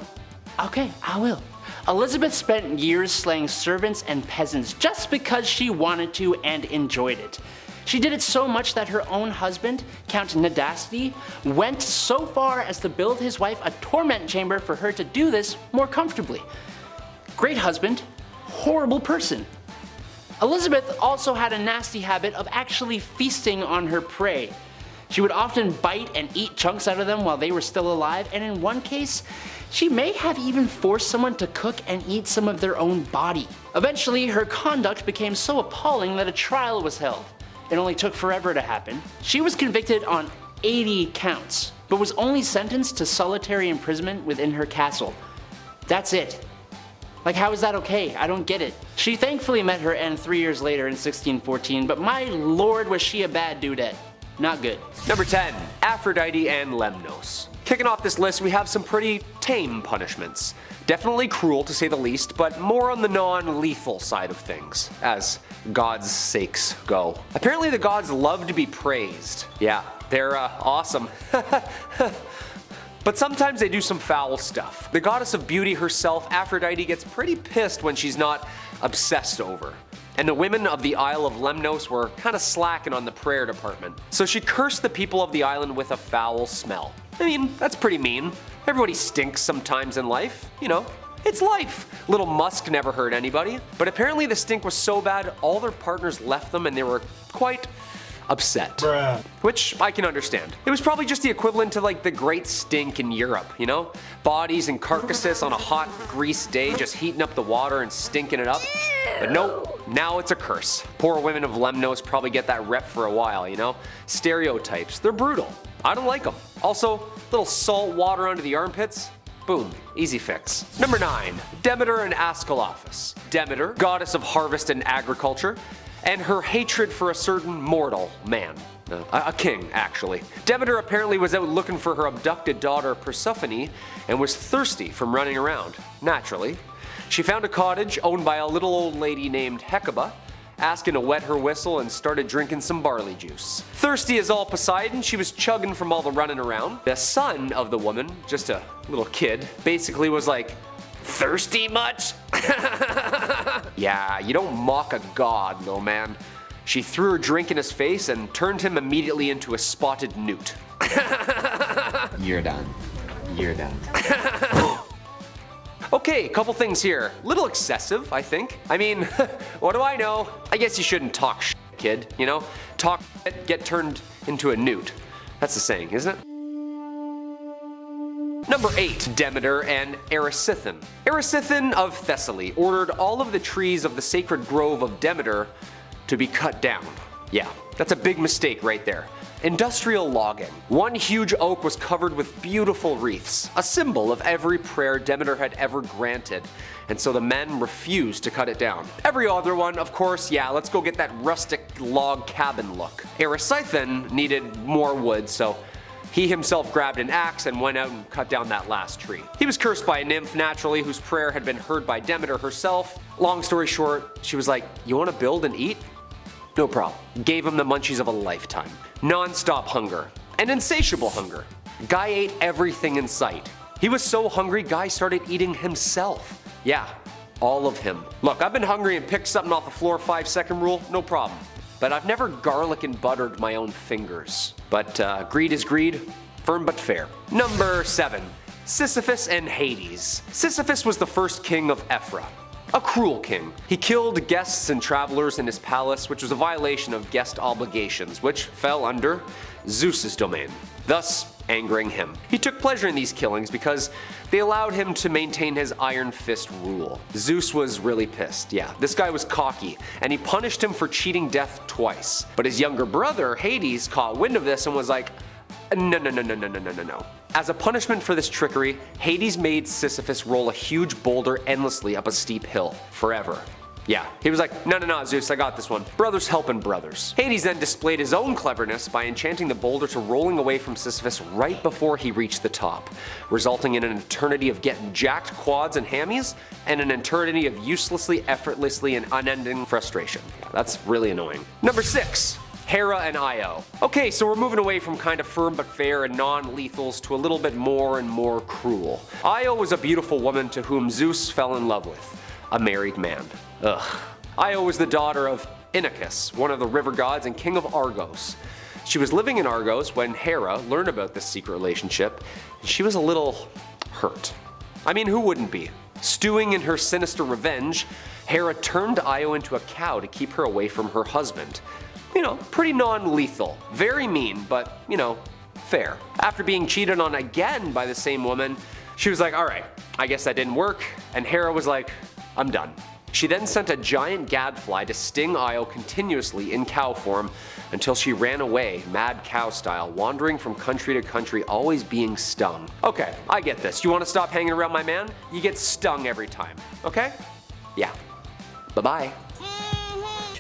Okay, I will. Elizabeth spent years slaying servants and peasants just because she wanted to and enjoyed it. She did it so much that her own husband, Count Nadasti, went so far as to build his wife a torment chamber for her to do this more comfortably. Great husband, horrible person. Elizabeth also had a nasty habit of actually feasting on her prey. She would often bite and eat chunks out of them while they were still alive, and in one case, she may have even forced someone to cook and eat some of their own body. Eventually, her conduct became so appalling that a trial was held. It only took forever to happen. She was convicted on 80 counts, but was only sentenced to solitary imprisonment within her castle. That's it. Like, how is that okay? I don't get it. She thankfully met her end 3 years later in 1614, but my lord was she a bad dudette. Not good. Number 10, Aphrodite and Lemnos. Kicking off this list, we have some pretty tame punishments. Definitely cruel to say the least, but more on the non-lethal side of things, as gods' sakes go. Apparently the gods love to be praised. Yeah, they're awesome. But sometimes they do some foul stuff. The goddess of beauty herself, Aphrodite, gets pretty pissed when she's not obsessed over. And the women of the Isle of Lemnos were kinda slacking on the prayer department. So she cursed the people of the island with a foul smell. I mean, that's pretty mean. Everybody stinks sometimes in life, you know. It's life. Little Musk never hurt anybody. But apparently the stink was so bad, all their partners left them and they were quite upset. Bruh. Which I can understand. It was probably just the equivalent to like the Great Stink in Europe, you know? Bodies and carcasses on a hot grease day just heating up the water and stinking it up. But nope, now it's a curse. Poor women of Lemnos probably get that rep for a while, you know? Stereotypes, they're brutal. I don't like them. Also, little salt water under the armpits. Boom, easy fix. Number 9, Demeter and Asclepius. Demeter, goddess of harvest and agriculture, and her hatred for a certain mortal man. A king, actually. Demeter apparently was out looking for her abducted daughter Persephone and was thirsty from running around, naturally. She found a cottage owned by a little old lady named Hecuba, asking to wet her whistle and started drinking some barley juice. Thirsty as all Poseidon, she was chugging from all the running around. The son of the woman, just a little kid, basically was like, "Thirsty much?" Yeah, you don't mock a god though, man. She threw her drink in his face and turned him immediately into a spotted newt. You're done. You're done. Okay, couple things here. Little excessive, I think. I mean, what do I know? I guess you shouldn't talk shit, kid, you know? Talk shit, get turned into a newt. That's the saying, isn't it? Number 8, Demeter and Erysichthon. Erysichthon of Thessaly ordered all of the trees of the sacred grove of Demeter to be cut down. Yeah, that's a big mistake right there. Industrial logging. One huge oak was covered with beautiful wreaths, a symbol of every prayer Demeter had ever granted, and so the men refused to cut it down. Every other one, of course, yeah, let's go get that rustic log cabin look. Erysichthon needed more wood, so he himself grabbed an axe and went out and cut down that last tree. He was cursed by a nymph, naturally, whose prayer had been heard by Demeter herself. Long story short, she was like, "You want to build and eat? No problem." Gave him the munchies of a lifetime. Non-stop hunger. And insatiable hunger. Guy ate everything in sight. He was so hungry, Guy started eating himself. Yeah, all of him. Look, I've been hungry and picked something off the floor, 5-second rule, no problem. But I've never garlic and buttered my own fingers. But greed is greed, firm but fair. Number 7, Sisyphus and Hades. Sisyphus was the first king of Ephra. A cruel king. He killed guests and travelers in his palace, which was a violation of guest obligations, which fell under Zeus's domain, thus angering him. He took pleasure in these killings because they allowed him to maintain his iron fist rule. Zeus was really pissed, yeah. This guy was cocky, and he punished him for cheating death twice. But his younger brother, Hades, caught wind of this and was like, no. As a punishment for this trickery, Hades made Sisyphus roll a huge boulder endlessly up a steep hill, forever. Yeah, he was like, no, Zeus, I got this one. Brothers helping brothers. Hades then displayed his own cleverness by enchanting the boulder to rolling away from Sisyphus right before he reached the top, resulting in an eternity of getting jacked quads and hammies, and an eternity of uselessly, effortlessly, and unending frustration. Yeah, that's really annoying. Number 6. Hera and IO. Okay, so we're moving away from kind of firm but fair and non-lethals to a little bit more and more cruel. IO was a beautiful woman to whom Zeus fell in love with, a married man. Ugh. IO was the daughter of Inachus, one of the river gods and king of Argos. She was living in Argos when Hera learned about this secret relationship, and she was a little hurt. I mean, who wouldn't be? Stewing in her sinister revenge, Hera turned IO into a cow to keep her away from her husband. You know, pretty non-lethal. Very mean, but, you know, fair. After being cheated on again by the same woman, she was like, alright, I guess that didn't work, and Hera was like, I'm done. She then sent a giant gadfly to sting Io continuously in cow form until she ran away, mad cow style, wandering from country to country, always being stung. Okay, I get this. You want to stop hanging around my man? You get stung every time, okay? Yeah. Bye-bye.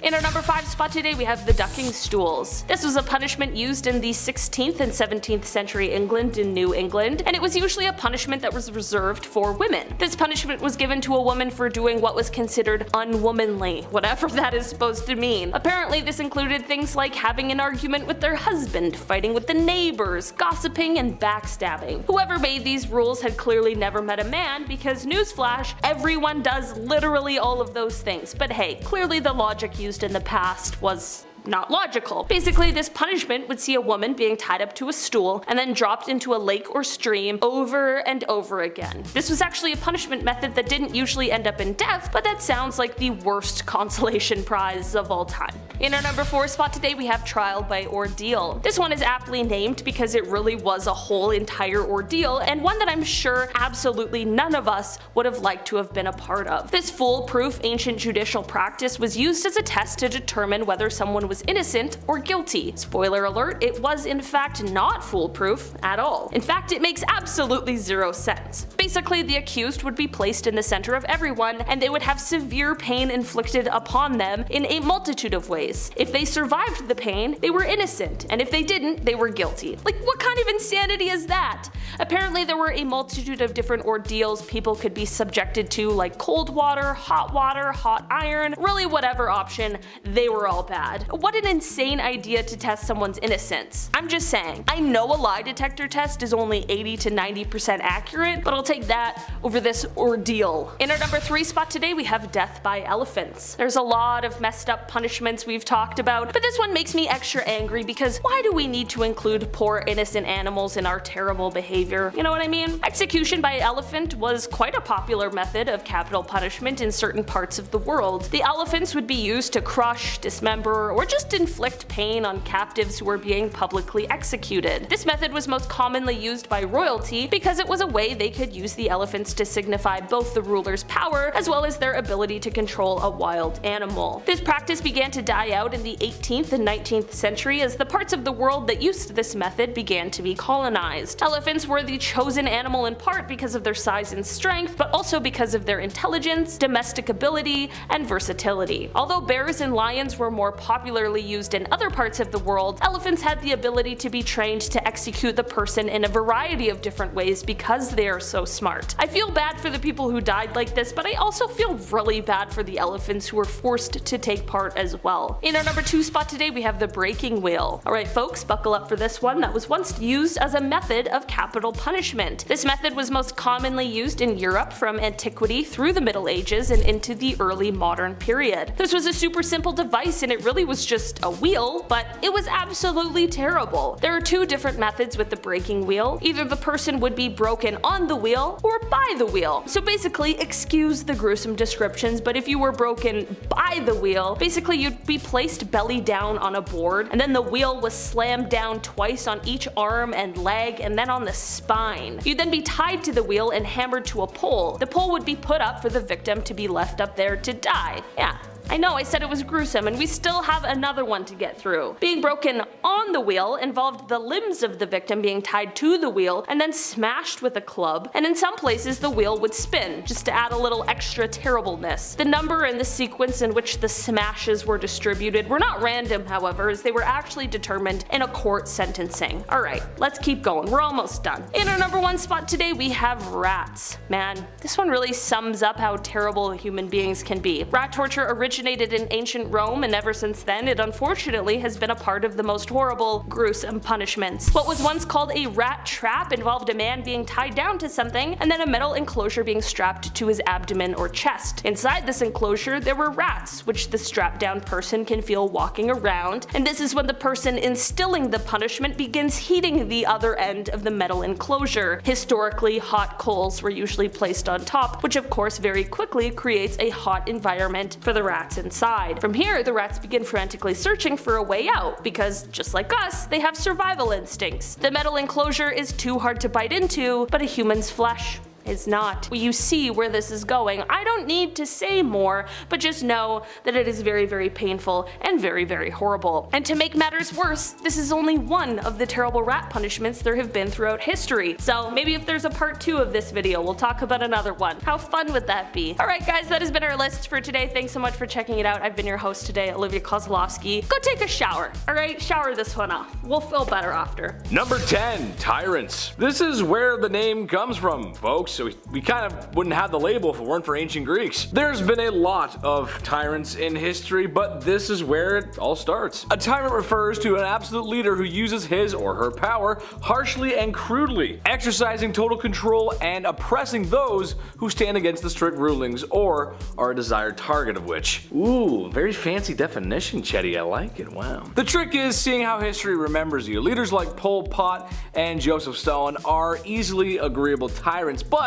In our number 5 spot today, we have the ducking stools. This was a punishment used in the 16th and 17th century England in New England, and it was usually a punishment that was reserved for women. This punishment was given to a woman for doing what was considered unwomanly, whatever that is supposed to mean. Apparently, this included things like having an argument with their husband, fighting with the neighbors, gossiping, and backstabbing. Whoever made these rules had clearly never met a man, because newsflash, everyone does literally all of those things. But hey, clearly the logic used in the past was not logical. Basically, this punishment would see a woman being tied up to a stool and then dropped into a lake or stream over and over again. This was actually a punishment method that didn't usually end up in death, but that sounds like the worst consolation prize of all time. In our number 4 spot today, we have Trial by Ordeal. This one is aptly named because it really was a whole entire ordeal, and one that I'm sure absolutely none of us would have liked to have been a part of. This foolproof ancient judicial practice was used as a test to determine whether someone was innocent or guilty. Spoiler alert, it was in fact not foolproof at all. In fact, it makes absolutely zero sense. Basically, the accused would be placed in the center of everyone, and they would have severe pain inflicted upon them in a multitude of ways. If they survived the pain, they were innocent, and if they didn't, they were guilty. Like, what kind of insanity is that? Apparently, there were a multitude of different ordeals people could be subjected to, like cold water, hot iron, really whatever option, they were all bad. but what an insane idea to test someone's innocence. I'm just saying, I know a lie detector test is only 80 to 90% accurate, but I'll take that over this ordeal. In our number 3 spot today, we have death by elephants. There's a lot of messed up punishments we've talked about, but this one makes me extra angry because why do we need to include poor innocent animals in our terrible behavior? You know what I mean? Execution by elephant was quite a popular method of capital punishment in certain parts of the world. The elephants would be used to crush, dismember, or just inflict pain on captives who were being publicly executed. This method was most commonly used by royalty because it was a way they could use the elephants to signify both the ruler's power as well as their ability to control a wild animal. This practice began to die out in the 18th and 19th century as the parts of the world that used this method began to be colonized. Elephants were the chosen animal in part because of their size and strength, but also because of their intelligence, domesticability, and versatility. Although bears and lions were more popularly used in other parts of the world, elephants had the ability to be trained to execute the person in a variety of different ways because they are so smart. I feel bad for the people who died like this, but I also feel really bad for the elephants who were forced to take part as well. In our number 2 spot today, we have the breaking wheel. Alright folks, buckle up for this one that was once used as a method of capital punishment. This method was most commonly used in Europe from antiquity through the Middle Ages and into the early modern period. This was a super simple device and it really was just a wheel, but it was absolutely terrible. There are 2 different methods with the breaking wheel. Either the person would be broken on the wheel or by the wheel. So basically, excuse the gruesome descriptions, but if you were broken by the wheel, basically you'd be placed belly down on a board and then the wheel was slammed down twice on each arm and leg and then on the spine. You'd then be tied to the wheel and hammered to a pole. The pole would be put up for the victim to be left up there to die. Yeah. I know I said it was gruesome and we still have another one to get through. Being broken on the wheel involved the limbs of the victim being tied to the wheel and then smashed with a club, and in some places the wheel would spin, just to add a little extra terribleness. The number and the sequence in which the smashes were distributed were not random, however, as they were actually determined in a court sentencing. Alright, let's keep going, we're almost done. In our number 1 spot today we have rats. Man, this one really sums up how terrible human beings can be. Rat torture originated in ancient Rome, and ever since then it unfortunately has been a part of the most horrible, gruesome punishments. What was once called a rat trap involved a man being tied down to something and then a metal enclosure being strapped to his abdomen or chest. Inside this enclosure there were rats, which the strapped down person can feel walking around, and this is when the person instilling the punishment begins heating the other end of the metal enclosure. Historically, hot coals were usually placed on top, which of course very quickly creates a hot environment for the rats inside. From here, the rats begin frantically searching for a way out because, just like us, they have survival instincts. The metal enclosure is too hard to bite into, but a human's flesh is not. Well, you see where this is going. I don't need to say more, but just know that it is very, very painful and very, very horrible. And to make matters worse, this is only one of the terrible rat punishments there have been throughout history. So maybe if there's a part 2 of this video, we'll talk about another one. How fun would that be? Alright guys, that has been our list for today. Thanks so much for checking it out. I've been your host today, Olivia Kozlowski. Go take a shower, alright? Shower this one off. We'll feel better after. Number 10, Tyrants. This is where the name comes from, folks. So we kind of wouldn't have the label if it weren't for ancient Greeks. There's been a lot of tyrants in history, but this is where it all starts. A tyrant refers to an absolute leader who uses his or her power harshly and crudely, exercising total control and oppressing those who stand against the strict rulings or are a desired target of which. Ooh, very fancy definition, Chetty. I like it. Wow. The trick is seeing how history remembers you. Leaders like Pol Pot and Joseph Stalin are easily agreeable tyrants, but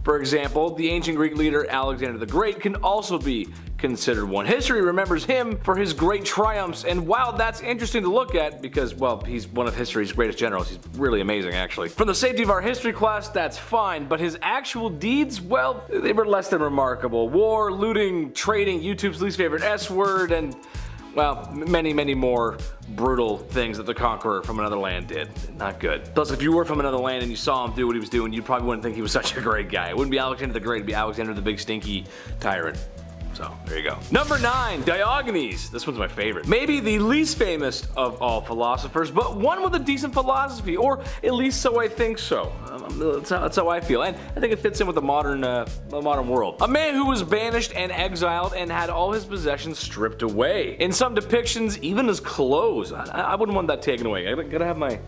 for example, the ancient Greek leader Alexander the Great can also be considered one. History remembers him for his great triumphs, and while that's interesting to look at because, well, he's one of history's greatest generals, he's really amazing actually. From the safety of our history class, that's fine, but his actual deeds, well, they were less than remarkable. War, looting, trading, YouTube's least favorite S-word, and well, many, many more brutal things that the conqueror from another land did. Not good. Plus, if you were from another land and you saw him do what he was doing, you probably wouldn't think he was such a great guy. It wouldn't be Alexander the Great, it'd be Alexander the Big Stinky Tyrant. So there you go. Number 9, Diagonies. This one's my favorite. Maybe the least famous of all philosophers, but one with a decent philosophy, or at least so I think so. That's how I feel, and I think it fits in with the modern world. A man who was banished and exiled and had all his possessions stripped away. In some depictions, even his clothes. I wouldn't want that taken away. I gotta have my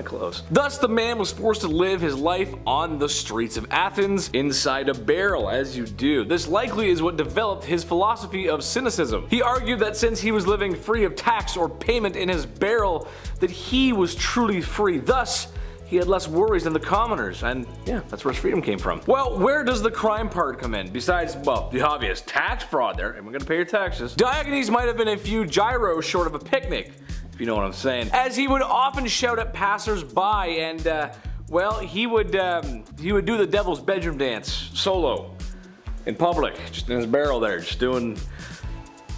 clothes. Thus, the man was forced to live his life on the streets of Athens inside a barrel, as you do. This likely is what developed his philosophy of cynicism. He argued that since he was living free of tax or payment in his barrel, that he was truly free. Thus, he had less worries than the commoners, and yeah, that's where his freedom came from. Well, where does the crime part come in? Besides, well, the obvious tax fraud there, and we're gonna pay your taxes. Diogenes might have been a few gyros short of a picnic, if you know what I'm saying, as he would often shout at passers-by, and well, he would do the devil's bedroom dance solo in public, just in his barrel there, just doing.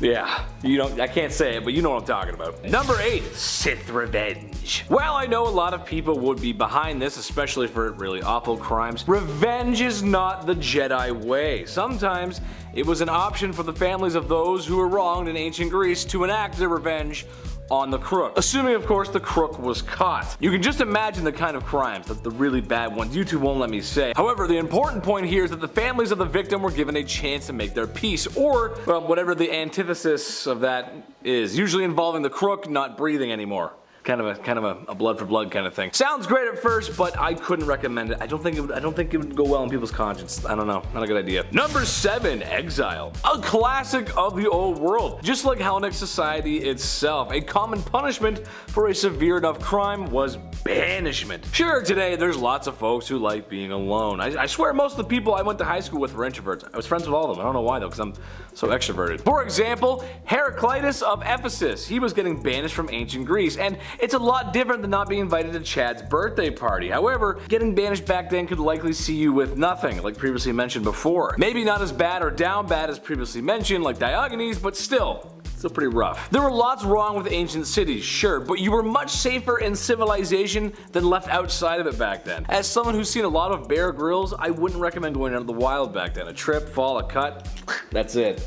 Yeah, I can't say it, but you know what I'm talking about. Number 8, Sith Revenge. Well, I know a lot of people would be behind this, especially for really awful crimes. Revenge is not the Jedi way. Sometimes it was an option for the families of those who were wronged in ancient Greece to enact their revenge on the crook, assuming of course the crook was caught. You can just imagine the kind of crimes, the really bad ones. YouTube won't let me say. However, the important point here is that the families of the victim were given a chance to make their peace, or well, whatever the antithesis of that is, usually involving the crook not breathing anymore. Kind of a blood for blood kind of thing. Sounds great at first, but I couldn't recommend it. I don't think it would go well in people's conscience. I don't know, not a good idea. Number 7, Exile. A classic of the old world. Just like Hellenic society itself, a common punishment for a severe enough crime was banishment. Sure, today there's lots of folks who like being alone. I swear most of the people I went to high school with were introverts. I was friends with all of them. I don't know why though, because I'm so extroverted. For example, Heraclitus of Ephesus. He was getting banished from ancient Greece, and it's a lot different than not being invited to Chad's birthday party. However, getting banished back then could likely see you with nothing, like previously mentioned before. Maybe not as bad or down bad as previously mentioned, like Diogenes, but still pretty rough. There were lots wrong with ancient cities, sure, but you were much safer in civilization than left outside of it back then. As someone who's seen a lot of Bear Grylls, I wouldn't recommend going out of the wild back then. A trip, fall, a cut, that's it.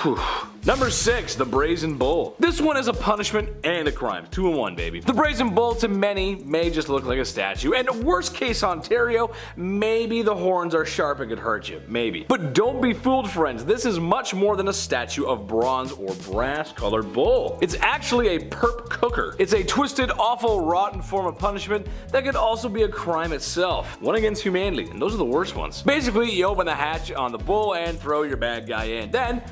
Whew. Number 6, the Brazen Bowl. This one is a punishment and a crime. 2 in 1, baby. The Brazen Bowl to many may just look like a statue, and worst case Ontario, maybe the horns are sharp and could hurt you. Maybe. But don't be fooled, friends. This is much more than a statue of bronze or brass colored bull. It's actually a perp cooker. It's a twisted, awful, rotten form of punishment that could also be a crime itself. One against humanity, and those are the worst ones. Basically, you open the hatch on the bull and throw your bad guy in. Then,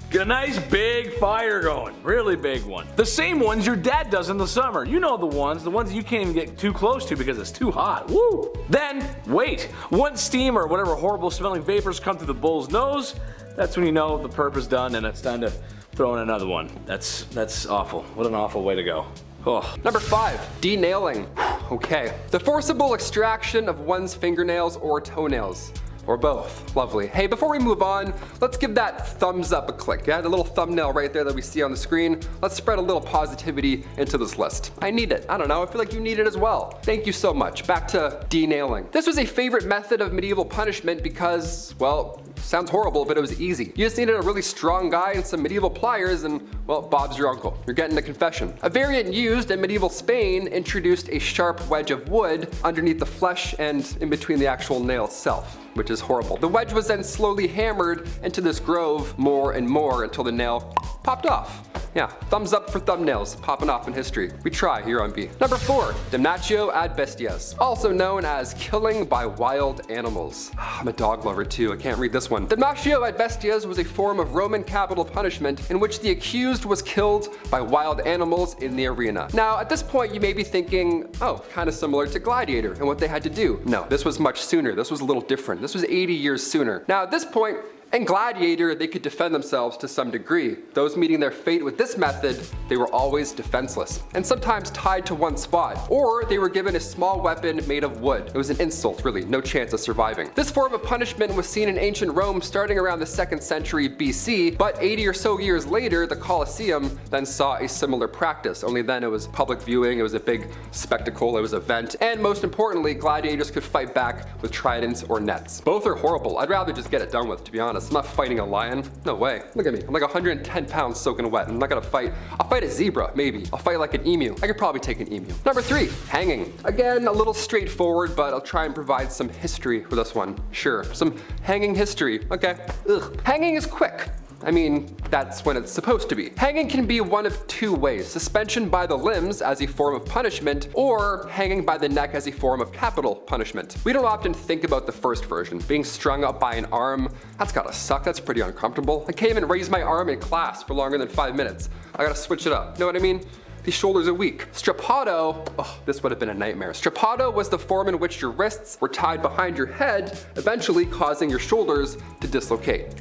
get a nice big fire going, really big one. The same ones your dad does in the summer. You know the ones you can't even get too close to because it's too hot. Woo! Then, wait. Once steam or whatever horrible smelling vapors come through the bull's nose, that's when you know the perp is done and it's time to throw in another one. That's awful. What an awful way to go. Oh. Number 5, denailing. Okay. The forcible extraction of one's fingernails or toenails. Or both. Lovely. Hey, before we move on, let's give that thumbs up a click. Yeah, the little thumbnail right there that we see on the screen. Let's spread a little positivity into this list. I need it. I don't know, I feel like you need it as well. Thank you so much. Back to denailing. This was a favorite method of medieval punishment because, well, sounds horrible, but it was easy. You just needed a really strong guy and some medieval pliers and, well, Bob's your uncle. You're getting a confession. A variant used in medieval Spain introduced a sharp wedge of wood underneath the flesh and in between the actual nail itself, which is horrible. The wedge was then slowly hammered into this grove more and more until the nail popped off. Yeah, thumbs up for thumbnails popping off in history. We try here on B. Number 4, damnatio ad bestias, also known as killing by wild animals. I'm a dog lover too, I can't read this one. Damnatio ad bestias was a form of Roman capital punishment in which the accused was killed by wild animals in the arena. Now, at this point you may be thinking, oh, kind of similar to Gladiator and what they had to do. No, this was much sooner. This was a little different. This was 80 years sooner. Now, at this point, in Gladiator, they could defend themselves to some degree. Those meeting their fate with this method, they were always defenseless, and sometimes tied to one spot, or they were given a small weapon made of wood. It was an insult, really, no chance of surviving. This form of punishment was seen in ancient Rome starting around the 2nd century BC, but 80 or so years later, the Colosseum then saw a similar practice, only then it was public viewing, it was a big spectacle, it was an event, and most importantly, gladiators could fight back with tridents or nets. Both are horrible. I'd rather just get it done with, to be honest. honest. I'm not fighting a lion. No way. Look at me. I'm like 110 pounds soaking wet. I'm not gonna fight. I'll fight a zebra, maybe. I'll fight like an emu. I could probably take an emu. Number 3, hanging. Again, a little straightforward, but I'll try and provide some history for this one. Sure, some hanging history. Okay. Ugh. Hanging is quick. I mean, that's when it's supposed to be. Hanging can be one of 2 ways: suspension by the limbs as a form of punishment, or hanging by the neck as a form of capital punishment. We don't often think about the first version. Being strung up by an arm, that's gotta suck, that's pretty uncomfortable. I can't even raise my arm in class for longer than 5 minutes. I gotta switch it up, know what I mean? These shoulders are weak. Strappado, oh, this would have been a nightmare. Strappado was the form in which your wrists were tied behind your head, eventually causing your shoulders to dislocate.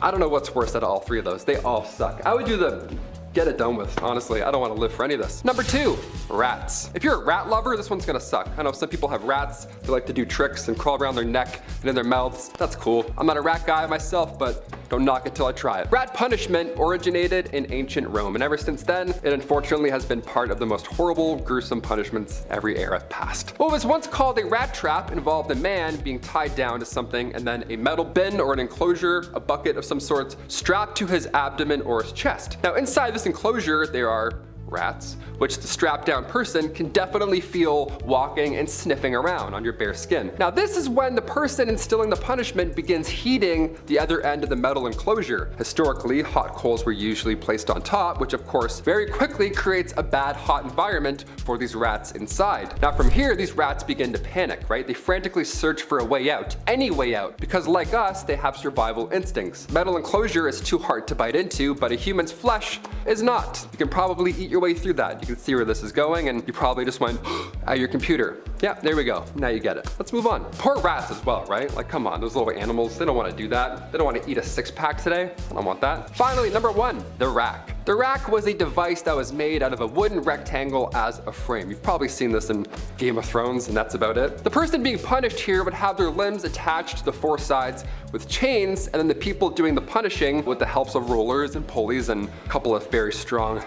I don't know what's worse out of all 3 of those. They all suck. I would do the get it done with, honestly. I don't want to live for any of this. Number 2, rats. If you're a rat lover, this one's gonna suck. I know some people have rats. They like to do tricks and crawl around their neck and in their mouths. That's cool. I'm not a rat guy myself, but don't knock it till I try it. Rat punishment originated in ancient Rome, and ever since then, it unfortunately has been part of the most horrible, gruesome punishments every era past. What was once called a rat trap involved a man being tied down to something and then a metal bin or an enclosure, a bucket of some sort, strapped to his abdomen or his chest. Now inside this enclosure, there are rats, which the strapped down person can definitely feel walking and sniffing around on your bare skin. Now this is when the person instilling the punishment begins heating the other end of the metal enclosure. Historically, hot coals were usually placed on top, which of course very quickly creates a bad hot environment for these rats inside. Now from here, these rats begin to panic, right? They frantically search for a way out, any way out, because like us, they have survival instincts. Metal enclosure is too hard to bite into, but a human's flesh is not. You can probably eat your way through that. You can see where this is going, and you probably just went at your computer. Yeah, there we go. Now you get it. Let's move on. Poor rats as well, right? Like, come on, those little animals, they don't want to do that. They don't want to eat a 6-pack today. I don't want that. Finally, number 1, the rack. The rack was a device that was made out of a wooden rectangle as a frame. You've probably seen this in Game of Thrones, and that's about it. The person being punished here would have their limbs attached to the 4 sides with chains, and then the people doing the punishing, with the helps of rollers and pulleys and a couple of very strong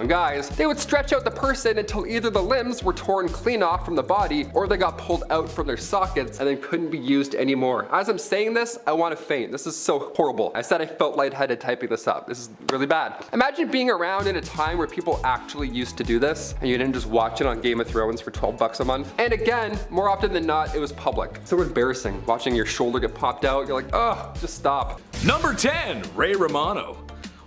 guys, they would stretch out the person until either the limbs were torn clean off from the body, or they got pulled out from their sockets and then couldn't be used anymore. As I'm saying this, I want to faint. This is so horrible. I said I felt lightheaded typing this up. This is really bad. Imagine being around in a time where people actually used to do this, and you didn't just watch it on Game of Thrones for 12 bucks a month. And again, more often than not, it was public. So embarrassing. Watching your shoulder get popped out, you're like, oh, just stop. Number 10, Ray Romano.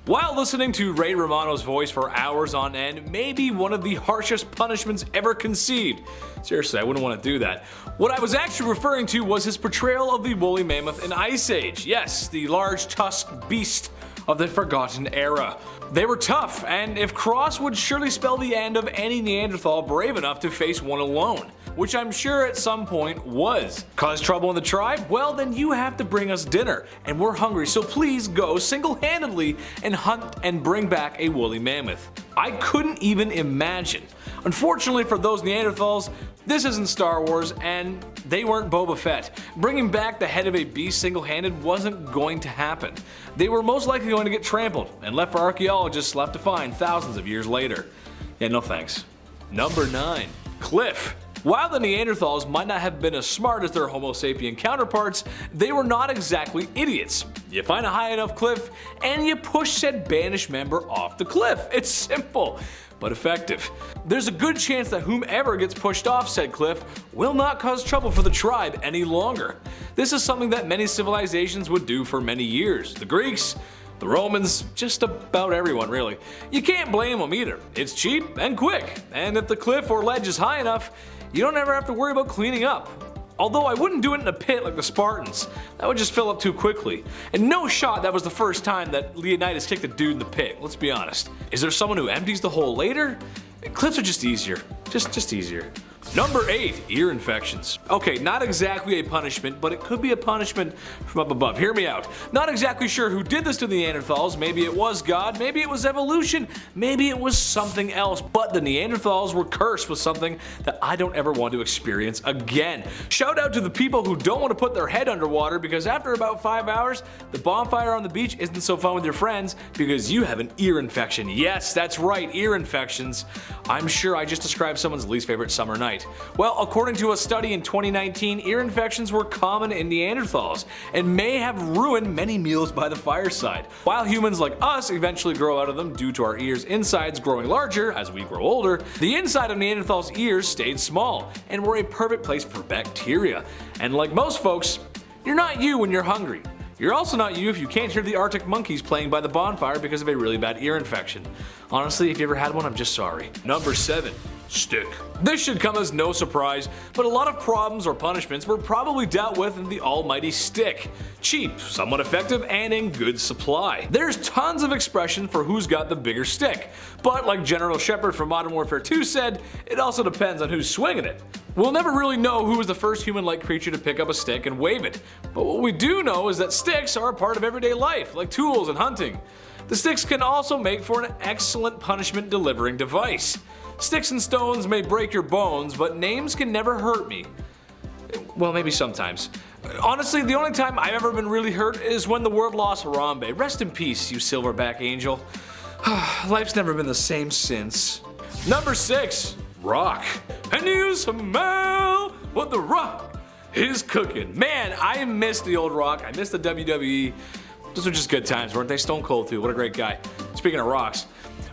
While listening to Ray Romano's voice for hours on end may be one of the harshest punishments ever conceived. Seriously, I wouldn't want to do that. What I was actually referring to was his portrayal of the woolly mammoth in Ice Age. Yes, the large tusked beast of the Forgotten Era. They were tough, and if crossed would surely spell the end of any Neanderthal brave enough to face one alone, which I'm sure at some point was. Cause trouble in the tribe? Well, then you have to bring us dinner, and we're hungry, so please go single-handedly and hunt and bring back a woolly mammoth. I couldn't even imagine. Unfortunately for those Neanderthals, this isn't Star Wars, and they weren't Boba Fett. Bringing back the head of a beast single-handed wasn't going to happen. They were most likely going to get trampled and left for archaeologists left to find thousands of years later. Yeah, no thanks. Number 9. Cliff. While the Neanderthals might not have been as smart as their Homo sapien counterparts, they were not exactly idiots. You find a high enough cliff, and you push said banished member off the cliff. It's simple, but effective. There's a good chance that whomever gets pushed off said cliff will not cause trouble for the tribe any longer. This is something that many civilizations would do for many years. The Greeks, the Romans, just about everyone really. You can't blame them either. It's cheap and quick, and if the cliff or ledge is high enough, you don't ever have to worry about cleaning up. Although I wouldn't do it in a pit like the Spartans. That would just fill up too quickly. And no shot that was the first time that Leonidas kicked a dude in the pit, let's be honest. Is there someone who empties the hole later? Cliffs are just easier. Just easier. Number 8, ear infections. Okay, not exactly a punishment, but it could be a punishment from up above. Hear me out. Not exactly sure who did this to the Neanderthals. Maybe it was God, maybe it was evolution, maybe it was something else. But the Neanderthals were cursed with something that I don't ever want to experience again. Shout out to the people who don't want to put their head underwater, because after about 5 hours, the bonfire on the beach isn't so fun with your friends because you have an ear infection. Yes, that's right, ear infections. I'm sure I just described someone's least favorite summer night. night? Well, according to a study in 2019, ear infections were common in Neanderthals and may have ruined many meals by the fireside. While humans like us eventually grow out of them due to our ears' insides growing larger as we grow older, the inside of Neanderthals' ears stayed small and were a perfect place for bacteria. And like most folks, you're not you when you're hungry. You're also not you if you can't hear the Arctic monkeys playing by the bonfire because of a really bad ear infection. Honestly, if you ever had one, I'm just sorry. Number 7. Stick. This should come as no surprise, but a lot of problems or punishments were probably dealt with in the almighty stick. Cheap, somewhat effective, and in good supply. There's tons of expression for who's got the bigger stick, but like General Shepard from Modern Warfare 2 said, it also depends on who's swinging it. We'll never really know who was the first human-like creature to pick up a stick and wave it, but what we do know is that sticks are a part of everyday life, like tools and hunting. The sticks can also make for an excellent punishment delivering device. Sticks and stones may break your bones, but names can never hurt me. Well, maybe sometimes. Honestly, the only time I've ever been really hurt is when the world lost Harambe. Rest in peace, you silverback angel. Life's never been the same since. Number 6. Rock. And you smell what the Rock is cooking. Man, I miss the old Rock. I miss the WWE. Those were just good times, weren't they? Stone Cold too, what a great guy. Speaking of rocks,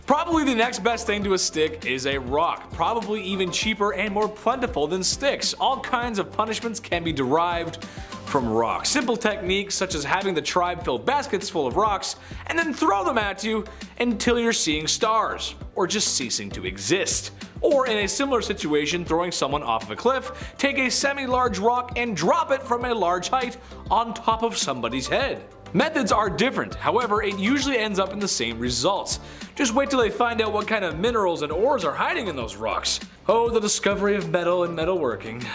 probably the next best thing to a stick is a rock. Probably even cheaper and more plentiful than sticks. All kinds of punishments can be derived from rocks. Simple techniques such as having the tribe fill baskets full of rocks and then throw them at you until you're seeing stars, or just ceasing to exist. Or in a similar situation, throwing someone off of a cliff, take a semi-large rock and drop it from a large height on top of somebody's head. Methods are different, however, it usually ends up in the same results. Just wait till they find out what kind of minerals and ores are hiding in those rocks. Oh, the discovery of metal and metalworking.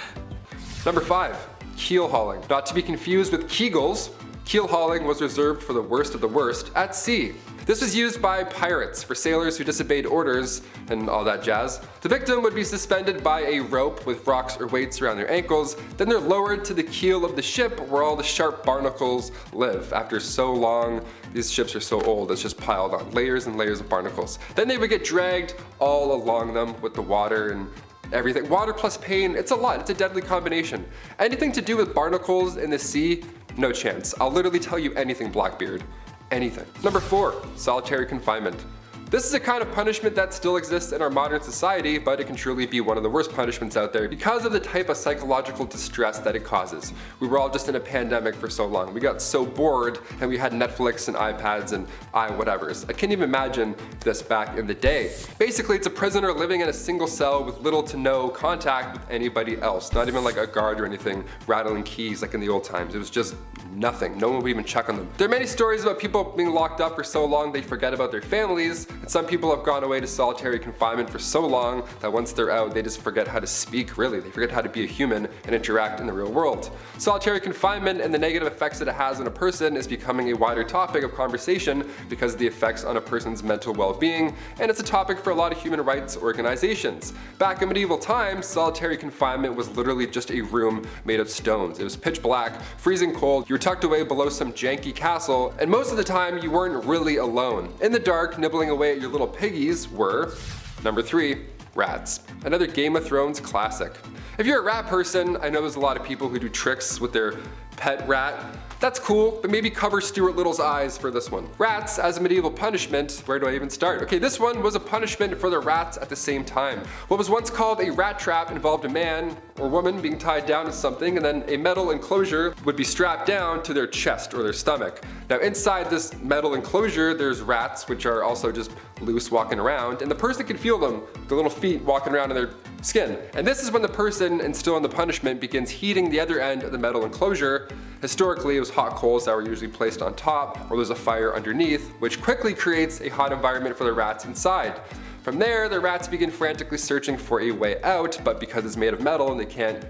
Number 5. Keel hauling. Not to be confused with Kegels, keel hauling was reserved for the worst of the worst at sea. This was used by pirates for sailors who disobeyed orders and all that jazz. The victim would be suspended by a rope with rocks or weights around their ankles, then they're lowered to the keel of the ship where all the sharp barnacles live. After so long, these ships are so old, it's just piled on, layers and layers of barnacles. Then they would get dragged all along them with the water and everything. Water plus pain, it's a lot, it's a deadly combination. Anything to do with barnacles in the sea, no chance. I'll literally tell you anything, Blackbeard. Anything. Number 4. Solitary confinement. This is a kind of punishment that still exists in our modern society, but it can truly be one of the worst punishments out there because of the type of psychological distress that it causes. We were all just in a pandemic for so long. We got so bored and we had Netflix and iPads and whatevers. I can't even imagine this back in the day. Basically, it's a prisoner living in a single cell with little to no contact with anybody else. Not even like a guard or anything rattling keys like in the old times. It was just nothing. No one would even check on them. There are many stories about people being locked up for so long they forget about their families, and some people have gone away to solitary confinement for so long that once they're out, they just forget how to speak, really. They forget how to be a human and interact in the real world. Solitary confinement and the negative effects that it has on a person is becoming a wider topic of conversation because of the effects on a person's mental well-being, and it's a topic for a lot of human rights organizations. Back in medieval times, solitary confinement was literally just a room made of stones. It was pitch black, freezing cold, you were tucked away below some janky castle, and most of the time you weren't really alone. In the dark, nibbling away at your little piggies were, number 3, rats. Another Game of Thrones classic. If you're a rat person, I know there's a lot of people who do tricks with their pet rat. That's cool, but maybe cover Stuart Little's eyes for this one. Rats as a medieval punishment, where do I even start? Okay, this one was a punishment for the rats at the same time. What was once called a rat trap involved a man or woman being tied down to something, and then a metal enclosure would be strapped down to their chest or their stomach. Now inside this metal enclosure, there's rats, which are also just loose walking around, and the person can feel them, the little feet walking around in their skin. And this is when the person instilling the punishment begins heating the other end of the metal enclosure. Historically, it was hot coals that were usually placed on top, or there's a fire underneath, which quickly creates a hot environment for the rats inside. From there, the rats begin frantically searching for a way out, but because it's made of metal and they can't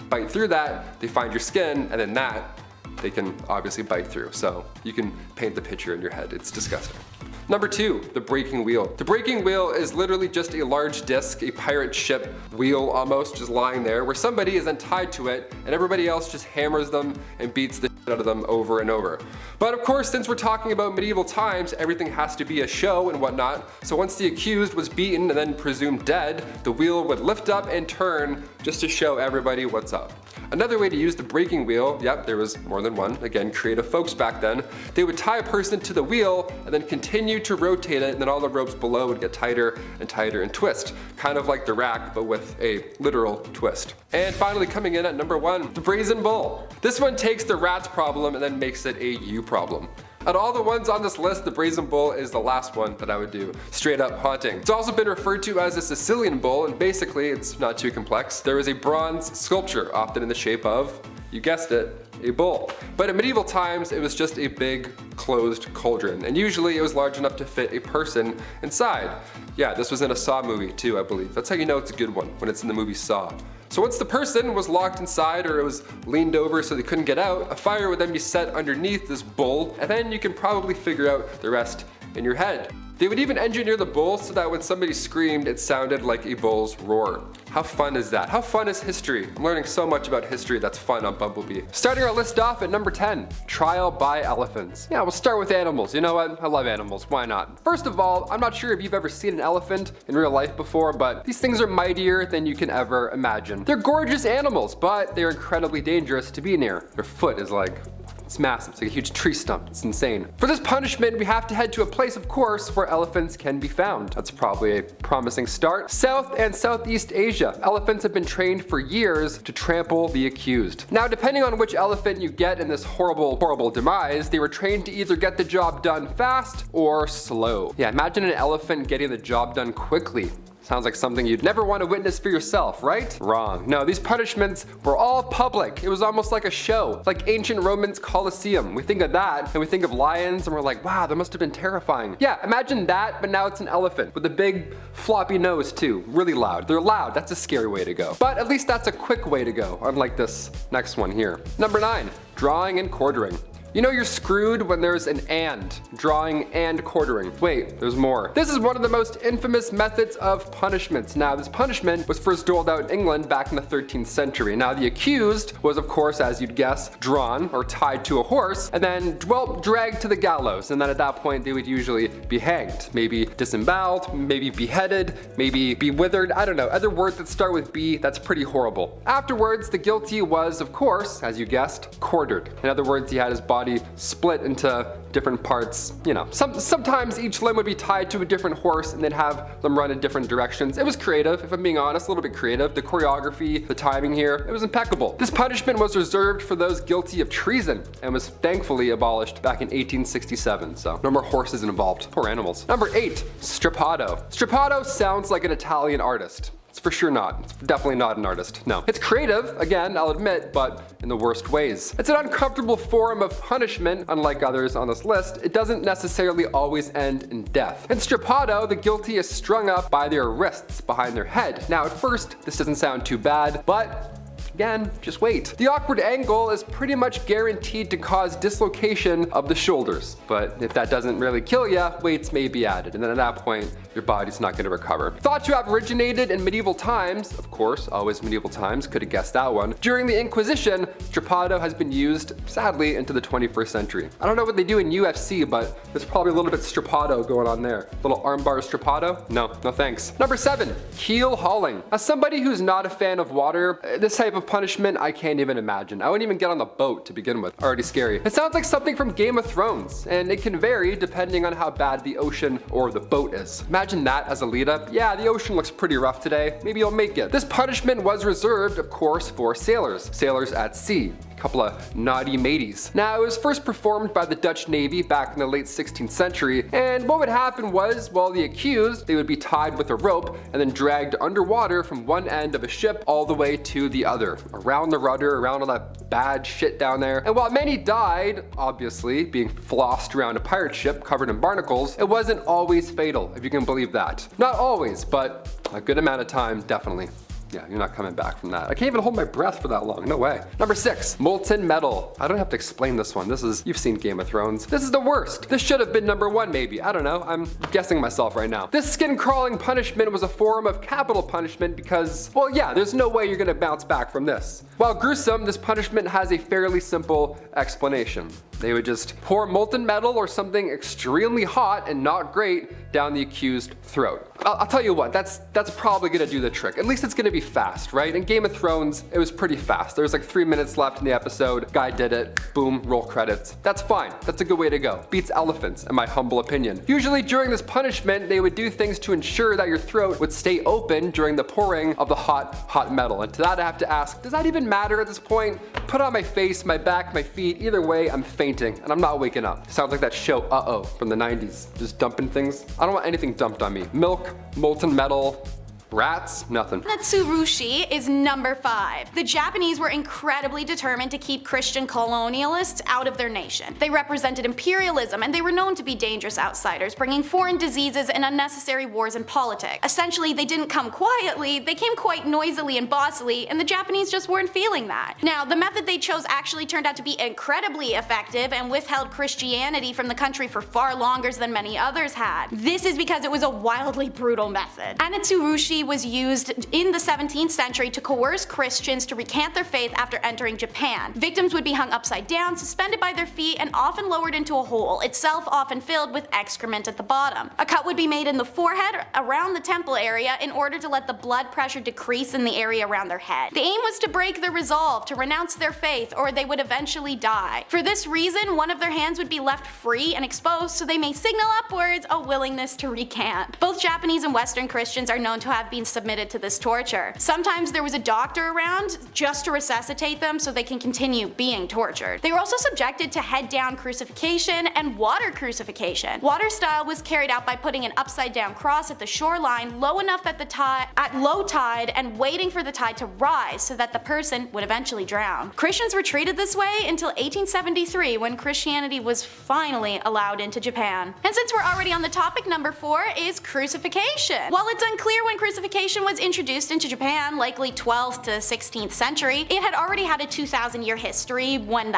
bite through that, they find your skin, and then that they can obviously bite through. So you can paint the picture in your head. It's disgusting. Number 2, the breaking wheel. The breaking wheel is literally just a large disc, a pirate ship wheel almost, just lying there, where somebody is then tied to it and everybody else just hammers them and beats the shit out of them over and over. But of course, since we're talking about medieval times, everything has to be a show and whatnot, so once the accused was beaten and then presumed dead, the wheel would lift up and turn just to show everybody what's up. Another way to use the breaking wheel, yep, there was more than one, again, creative folks back then, they would tie a person to the wheel and then continue to rotate it, and then all the ropes below would get tighter and tighter and twist. Kind of like the rack, but with a literal twist. And finally coming in at number 1, the Brazen Bowl. This one takes the rat's problem and then makes it a you problem. Out of all the ones on this list, the Brazen Bowl is the last one that I would do. Straight up haunting. It's also been referred to as a Sicilian bowl, and basically, it's not too complex. There is a bronze sculpture, often in the shape of, you guessed it, a bowl. But in medieval times, it was just a big, closed cauldron, and usually it was large enough to fit a person inside. Yeah, this was in a Saw movie too, I believe. That's how you know it's a good one, when it's in the movie Saw. So once the person was locked inside or it was leaned over so they couldn't get out, a fire would then be set underneath this bowl, and then you can probably figure out the rest in your head. They would even engineer the bowl so that when somebody screamed, it sounded like a bull's roar. How fun is that? How fun is history? I'm learning so much about history that's fun on Bumblebee. Starting our list off at number 10, trial by elephants. Yeah, we'll start with animals. You know what? I love animals. Why not? First of all, I'm not sure if you've ever seen an elephant in real life before, but these things are mightier than you can ever imagine. They're gorgeous animals, but they're incredibly dangerous to be near. Their foot is like, it's massive, it's like a huge tree stump, it's insane. For this punishment, we have to head to a place, of course, where elephants can be found. That's probably a promising start. South and Southeast Asia. Elephants have been trained for years to trample the accused. Now, depending on which elephant you get in this horrible, horrible demise, they were trained to either get the job done fast or slow. Yeah, imagine an elephant getting the job done quickly. Sounds like something you'd never want to witness for yourself, right? Wrong. No, these punishments were all public. It was almost like a show, like ancient Roman's Colosseum. We think of that and we think of lions and we're like, wow, that must have been terrifying. Yeah, imagine that, but now it's an elephant with a big floppy nose too. Really loud. They're loud. That's a scary way to go. But at least that's a quick way to go, unlike this next one here. Number 9, drawing and quartering. You know you're screwed when there's an and, drawing and quartering. Wait, there's more. This is one of the most infamous methods of punishments. Now, this punishment was first doled out in England back in the 13th century. Now, the accused was, of course, as you'd guess, drawn or tied to a horse and then, well, dragged to the gallows. And then at that point, they would usually be hanged, maybe disemboweled, maybe beheaded, maybe be withered. I don't know. Other words that start with B, that's pretty horrible. Afterwards, the guilty was, of course, as you guessed, quartered. In other words, he had his body split into different parts. You know, sometimes each limb would be tied to a different horse and they'd have them run in different directions. It was creative, if I'm being honest, a little bit creative. The choreography, the timing here, it was impeccable. This punishment was reserved for those guilty of treason and was thankfully abolished back in 1867, so no more horses involved. Poor animals. Number 8, strappado. Strappado sounds like an Italian artist. It's for sure not. It's definitely not an artist. No. It's creative, again, I'll admit, but in the worst ways. It's an uncomfortable form of punishment, unlike others on this list. It doesn't necessarily always end in death. In strappado, the guilty is strung up by their wrists behind their head. Now, at first, this doesn't sound too bad, but again, just wait. The awkward angle is pretty much guaranteed to cause dislocation of the shoulders. But if that doesn't really kill you, weights may be added, and then at that point, your body's not going to recover. Thought to have originated in medieval times, of course, always medieval times, could have guessed that one. During the Inquisition, strappado has been used, sadly, into the 21st century. I don't know what they do in UFC, but there's probably a little bit strappado going on there. Little armbar strappado? No thanks. Number 7, keel hauling. As somebody who's not a fan of water, this type of punishment I can't even imagine. I wouldn't even get on the boat to begin with. Already scary. It sounds like something from Game of Thrones, and it can vary depending on how bad the ocean or the boat is. Imagine that as a lead up. Yeah, the ocean looks pretty rough today. Maybe you'll make it. This punishment was reserved, of course, for sailors at sea. Couple of naughty mateys. Now, it was first performed by the Dutch Navy back in the late 16th century, and what would happen was, well, the accused, they would be tied with a rope and then dragged underwater from one end of a ship all the way to the other, around the rudder, around all that bad shit down there. And while many died, obviously, being flossed around a pirate ship covered in barnacles, it wasn't always fatal, if you can believe that. Not always, but a good amount of time, definitely. Yeah, you're not coming back from that. I can't even hold my breath for that long, no way. Number 6, molten metal. I don't have to explain this one. You've seen Game of Thrones. This is the worst. This should have been number 1 maybe, I don't know. I'm guessing myself right now. This skin crawling punishment was a form of capital punishment because, well yeah, there's no way you're gonna bounce back from this. While gruesome, this punishment has a fairly simple explanation. They would just pour molten metal or something extremely hot and not great down the accused throat. I'll tell you what, that's probably gonna do the trick. At least it's gonna be fast, right? In Game of Thrones, it was pretty fast. There was like 3 minutes left in the episode, guy did it, boom, roll credits. That's fine, that's a good way to go. Beats elephants, in my humble opinion. Usually during this punishment, they would do things to ensure that your throat would stay open during the pouring of the hot metal. And to that I have to ask, does that even matter at this point? Put on my face, my back, my feet, either way, I'm fainting and I'm not waking up. Sounds like that show Uh-Oh from the 90s, just dumping things. I don't want anything dumped on me. Milk, molten metal, rats, nothing. Tsurushi is number 5. The Japanese were incredibly determined to keep Christian colonialists out of their nation. They represented imperialism and they were known to be dangerous outsiders, bringing foreign diseases and unnecessary wars and politics. Essentially, they didn't come quietly, they came quite noisily and bossily, and the Japanese just weren't feeling that. Now, the method they chose actually turned out to be incredibly effective and withheld Christianity from the country for far longer than many others had. This is because it was a wildly brutal method. Tsurushi was used in the 17th century to coerce Christians to recant their faith after entering Japan. Victims would be hung upside down, suspended by their feet, and often lowered into a hole, itself often filled with excrement at the bottom. A cut would be made in the forehead around the temple area in order to let the blood pressure decrease in the area around their head. The aim was to break their resolve to renounce their faith, or they would eventually die. For this reason, one of their hands would be left free and exposed so they may signal upwards a willingness to recant. Both Japanese and Western Christians are known to have been submitted to this torture. Sometimes there was a doctor around just to resuscitate them so they can continue being tortured. They were also subjected to head-down crucifixion and water crucifixion. Water style was carried out by putting an upside-down cross at the shoreline low enough at low tide and waiting for the tide to rise so that the person would eventually drown. Christians were treated this way until 1873 when Christianity was finally allowed into Japan. And since we're already on the topic, number 4 is crucifixion. While it's unclear when crucifixion was introduced into Japan, likely 12th to 16th century, it had already had a 2,000-year history when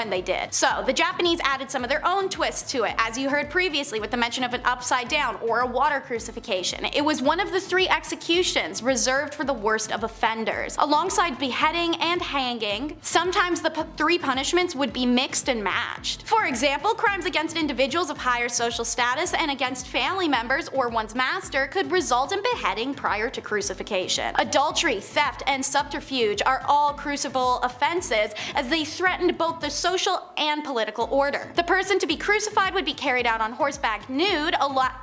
they did. So the Japanese added some of their own twists to it, as you heard previously with the mention of an upside down or a water crucifixion. It was one of the 3 executions reserved for the worst of offenders. Alongside beheading and hanging, sometimes the 3 punishments would be mixed and matched. For example, crimes against individuals of higher social status and against family members or one's master could result in beheading prior to crucifixion. Adultery, theft, and subterfuge are all crucible offenses as they threatened both the social and political order. The person to be crucified would be carried out on horseback nude,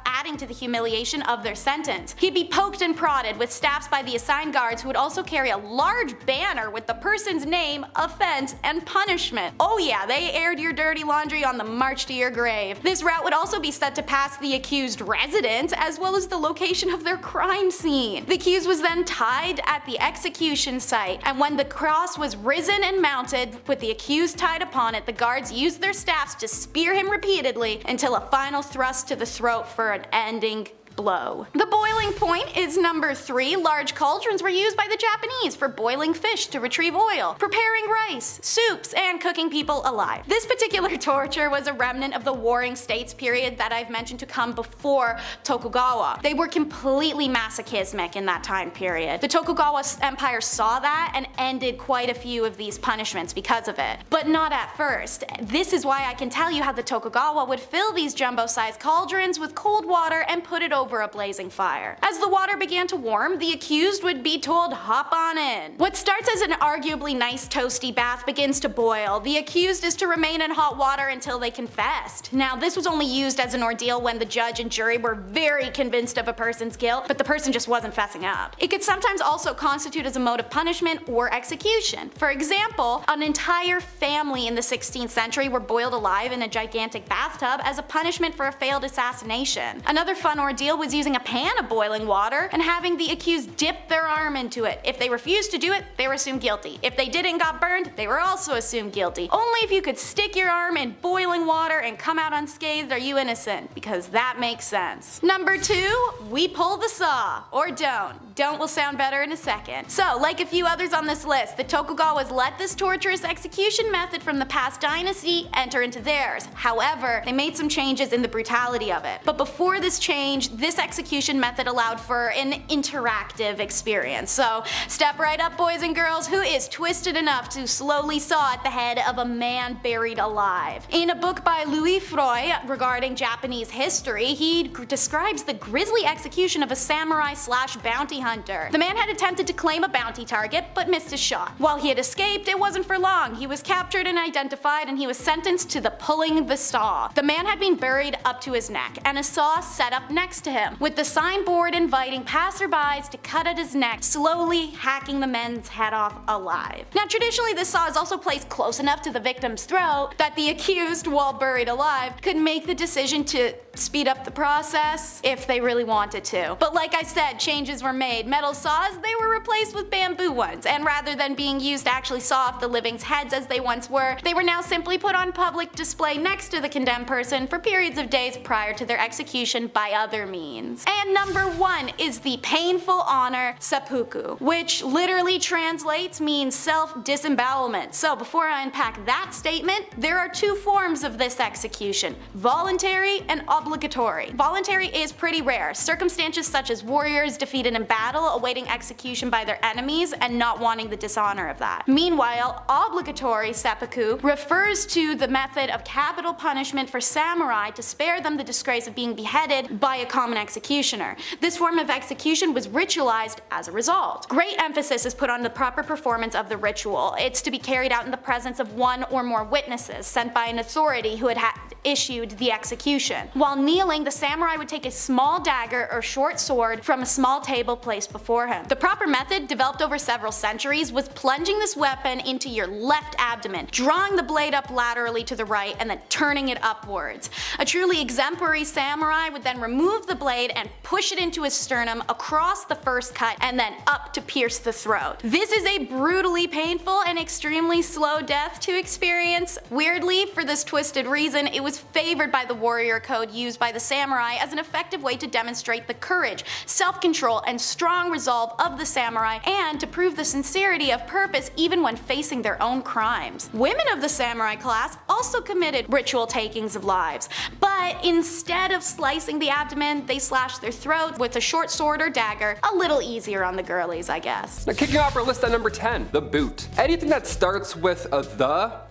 adding to the humiliation of their sentence. He'd be poked and prodded with staffs by the assigned guards who would also carry a large banner with the person's name, offense, and punishment. Oh yeah, they aired your dirty laundry on the march to your grave. This route would also be set to pass the accused residence as well as the location of their crime scene. The accused was then tied at the execution site, and when the cross was risen and mounted with the accused tied upon it, the guards used their staffs to spear him repeatedly until a final thrust to the throat for an ending blow. The boiling point is number 3. Large cauldrons were used by the Japanese for boiling fish to retrieve oil, preparing rice, soups, and cooking people alive. This particular torture was a remnant of the Warring States period that I've mentioned to come before Tokugawa. They were completely masochismic in that time period. The Tokugawa Empire saw that and ended quite a few of these punishments because of it, but not at first. This is why I can tell you how the Tokugawa would fill these jumbo-sized cauldrons with cold water and put it over a blazing fire. As the water began to warm, the accused would be told, hop on in. What starts as an arguably nice toasty bath begins to boil. The accused is to remain in hot water until they confessed. Now, this was only used as an ordeal when the judge and jury were very convinced of a person's guilt, but the person just wasn't fessing up. It could sometimes also constitute as a mode of punishment or execution. For example, an entire family in the 16th century were boiled alive in a gigantic bathtub as a punishment for a failed assassination. Another fun ordeal was using a pan of boiling water and having the accused dip their arm into it. If they refused to do it, they were assumed guilty. If they did and got burned, they were also assumed guilty. Only if you could stick your arm in boiling water and come out unscathed are you innocent, because that makes sense. Number 2, we pull the saw. Or don't. Don't will sound better in a second. So, like a few others on this list, the Tokugawas let this torturous execution method from the past dynasty enter into theirs. However, they made some changes in the brutality of it. But before this change, this execution method allowed for an interactive experience. So, step right up, boys and girls, who is twisted enough to slowly saw at the head of a man buried alive? In a book by Louis Froy regarding Japanese history, he describes the grisly execution of a samurai/bounty hunter. The man had attempted to claim a bounty target, but missed his shot. While he had escaped, it wasn't for long. He was captured and identified, and he was sentenced to the pulling the saw. The man had been buried up to his neck, and a saw set up next to him, with the signboard inviting passerbys to cut at his neck, slowly hacking the man's head off alive. Now, traditionally, this saw is also placed close enough to the victim's throat that the accused, while buried alive, could make the decision to speed up the process if they really wanted to. But like I said, changes were made. Metal saws, they were replaced with bamboo ones, and rather than being used to actually saw off the living's heads as they once were, they were now simply put on public display next to the condemned person for periods of days prior to their execution by other means. And number 1 is the painful honor seppuku, which literally translates means self-disembowelment. So before I unpack that statement, there are 2 forms of this execution: voluntary and obligatory. Voluntary is pretty rare. Circumstances such as warriors defeated in battle, awaiting execution by their enemies, and not wanting the dishonor of that. Meanwhile, obligatory seppuku refers to the method of capital punishment for samurai to spare them the disgrace of being beheaded by a common executioner. This form of execution was ritualized as a result. Great emphasis is put on the proper performance of the ritual. It's to be carried out in the presence of 1 or more witnesses sent by an authority who had issued the execution. While kneeling, the samurai would take a small dagger or short sword from a small table placed before him. The proper method, developed over several centuries, was plunging this weapon into your left abdomen, drawing the blade up laterally to the right, and then turning it upwards. A truly exemplary samurai would then remove the blade and push it into his sternum, across the first cut, and then up to pierce the throat. This is a brutally painful and extremely slow death to experience. Weirdly, for this twisted reason, it was favored by the warrior code used by the samurai as an effective way to demonstrate the courage, self-control, and strong resolve of the samurai, and to prove the sincerity of purpose even when facing their own crimes. Women of the samurai class also committed ritual takings of lives, but instead of slicing the abdomen, they slashed their throat with a short sword or dagger. A little easier on the girlies, I guess. Now, kicking off our list at number 10, the boot. Anything that starts with a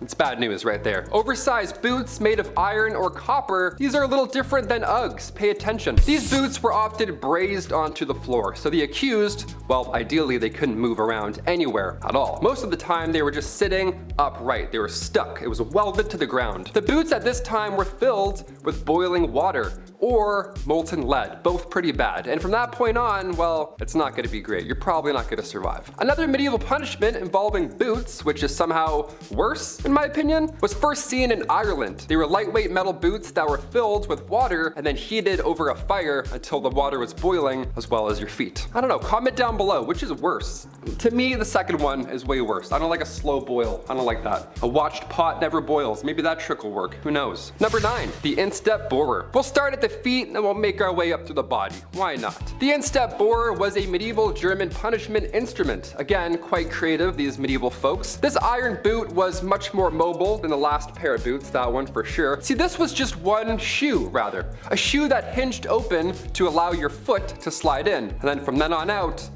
it's bad news right there. Oversized boots made of iron or copper, these are a little different than Uggs. Pay attention. These boots were often brazed onto the floor, so the accused, well, ideally they couldn't move around anywhere at all. Most of the time they were just sitting upright. They were stuck. It was welded to the ground. The boots at this time were filled with boiling water or molten lead, both pretty bad. And from that point on, well, it's not going to be great. You're probably not going to survive. Another medieval punishment involving boots, which is somehow worse in my opinion, was first seen in Ireland. They were lightweight metal boots that were filled with water and then heated over a fire until the water was boiling, as well as your feet. I don't know, comment down below, which is worse? To me, the second one is way worse. I don't like a slow boil. I don't like that. A watched pot never boils. Maybe that trick will work. Who knows? Number 9, the instep borer. We'll start at the feet and we'll make our way up to the body. Why not? The instep borer was a medieval German punishment instrument. Again, quite creative, these medieval folks. This iron boot was much more mobile than the last pair of boots, that one for sure. See, this was just one shoe, rather. A shoe that hinged open to allow your foot to slide in. And then from then on out,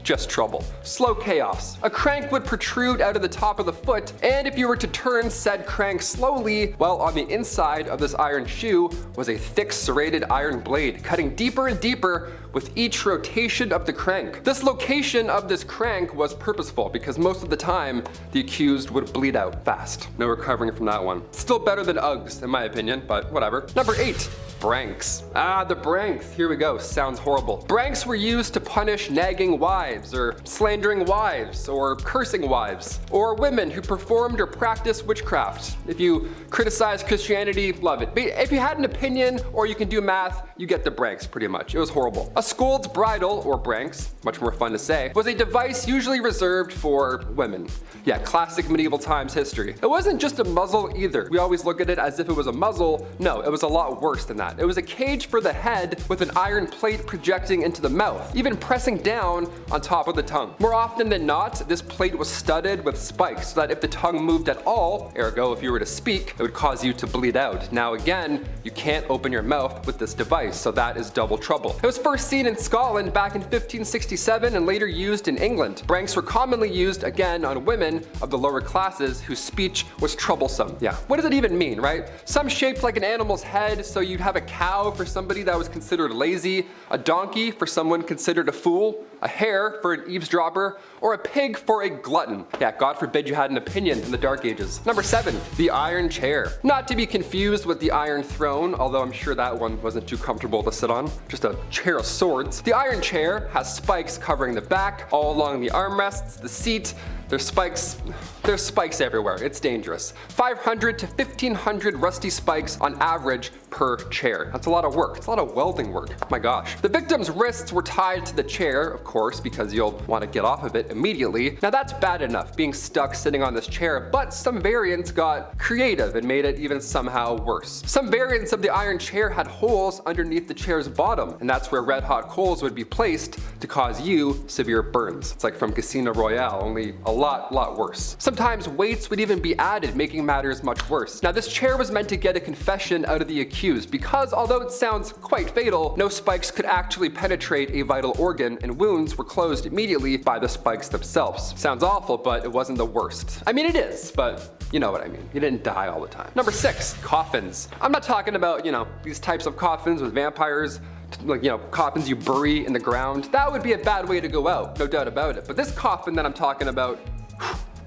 just trouble. Slow chaos. A crank would protrude out of the top of the foot, and if you were to turn said crank slowly, well, on the inside of this iron shoe was a thick serrated iron blade, cutting deeper and deeper with each rotation of the crank. This location of this crank was purposeful because most of the time, the accused would bleed out fast. No recovering from that one. Still better than Uggs, in my opinion, but whatever. Number 8. Branks. The branks. Here we go. Sounds horrible. Branks were used to punish nagging wives, or slandering wives, or cursing wives, or women who performed or practiced witchcraft. If you criticize Christianity, love it. But if you had an opinion or you can do math, you get the branks pretty much. It was horrible. A scold's bridle, or branks, much more fun to say, was a device usually reserved for women. Yeah, classic medieval times history. It wasn't just a muzzle either. We always look at it as if it was a muzzle. No, it was a lot worse than that. It was a cage for the head with an iron plate projecting into the mouth, even pressing down on top of the tongue. More often than not, this plate was studded with spikes so that if the tongue moved at all, ergo if you were to speak, it would cause you to bleed out. Now again, you can't open your mouth with this device, so that is double trouble. It was first seen in Scotland back in 1567 and later used in England. Branks were commonly used again on women of the lower classes whose speech was troublesome. Yeah, what does it even mean, right? Some shaped like an animal's head, so you'd have a cow for somebody that was considered lazy, a donkey for someone considered a fool, a hare for an eavesdropper, or a pig for a glutton. Yeah, God forbid you had an opinion in the Dark Ages. Number 7, the iron chair. Not to be confused with the iron throne, although I'm sure that one wasn't too comfortable to sit on. Just a chair of swords. The iron chair has spikes covering the back, all along the armrests, the seat. There's spikes everywhere. It's dangerous. 500 to 1500 rusty spikes on average per chair. That's a lot of work. It's a lot of welding work. Oh my gosh. The victim's wrists were tied to the chair, of course, because you'll want to get off of it immediately. Now that's bad enough, being stuck sitting on this chair, but some variants got creative and made it even somehow worse. Some variants of the iron chair had holes underneath the chair's bottom, and that's where red hot coals would be placed to cause you severe burns. It's like from Casino Royale, only a lot worse. Sometimes weights would even be added, making matters much worse. Now this chair was meant to get a confession out of the accused because although it sounds quite fatal, no spikes could actually penetrate a vital organ and wounds were closed immediately by the spikes themselves. Sounds awful, but it wasn't the worst. I mean it is, but you know what I mean. You didn't die all the time. Number 6, coffins. I'm not talking about, these types of coffins with vampires, like, coffins you bury in the ground. That would be a bad way to go out, no doubt about it. But this coffin that I'm talking about,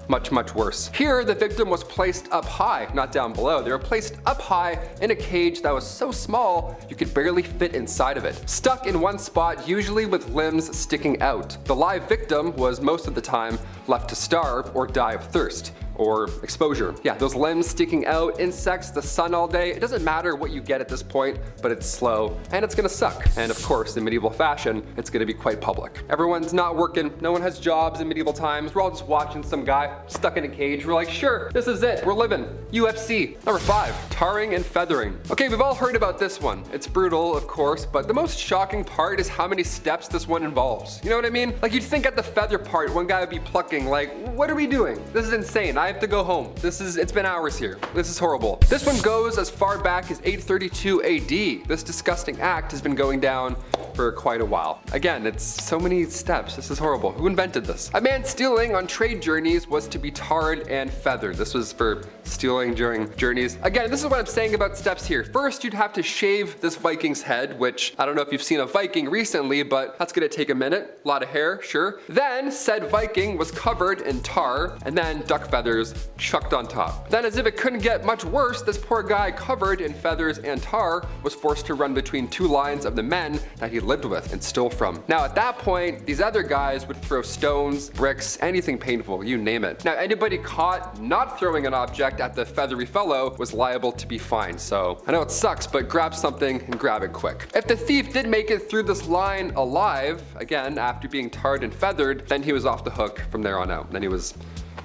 much worse. Here, the victim was placed up high, not down below. They were placed up high in a cage that was so small you could barely fit inside of it. Stuck in one spot, usually with limbs sticking out. The live victim was most of the time left to starve or die of thirst. Or exposure. Yeah, those limbs sticking out, insects, the sun all day. It doesn't matter what you get at this point, but it's slow and it's gonna suck. And of course, in medieval fashion, it's gonna be quite public. Everyone's not working, no one has jobs in medieval times. We're all just watching some guy stuck in a cage. We're like, sure, this is it, we're living. UFC. Number 5, tarring and feathering. Okay, we've all heard about this one. It's brutal, of course, but the most shocking part is how many steps this one involves. You know what I mean? Like you'd think at the feather part, one guy would be plucking, like, what are we doing? This is insane. I have to go home. It's been hours here. This is horrible. This one goes as far back as 832 AD. This disgusting act has been going down for quite a while. Again, it's so many steps. This is horrible. Who invented this? A man stealing on trade journeys was to be tarred and feathered. This was for stealing during journeys. Again, this is what I'm saying about steps here. First, you'd have to shave this Viking's head, which I don't know if you've seen a Viking recently, but that's gonna take a minute. A lot of hair, sure. Then said Viking was covered in tar and then duck feathers chucked on top. Then, as if it couldn't get much worse, this poor guy covered in feathers and tar was forced to run between two lines of the men that he lived with and stole from. Now at that point, these other guys would throw stones, bricks, anything painful, you name it. Now anybody caught not throwing an object at the feathery fellow was liable to be fined. So I know it sucks, but grab something and grab it quick. If the thief did make it through this line alive, again after being tarred and feathered, then he was off the hook from there on out. Then he was,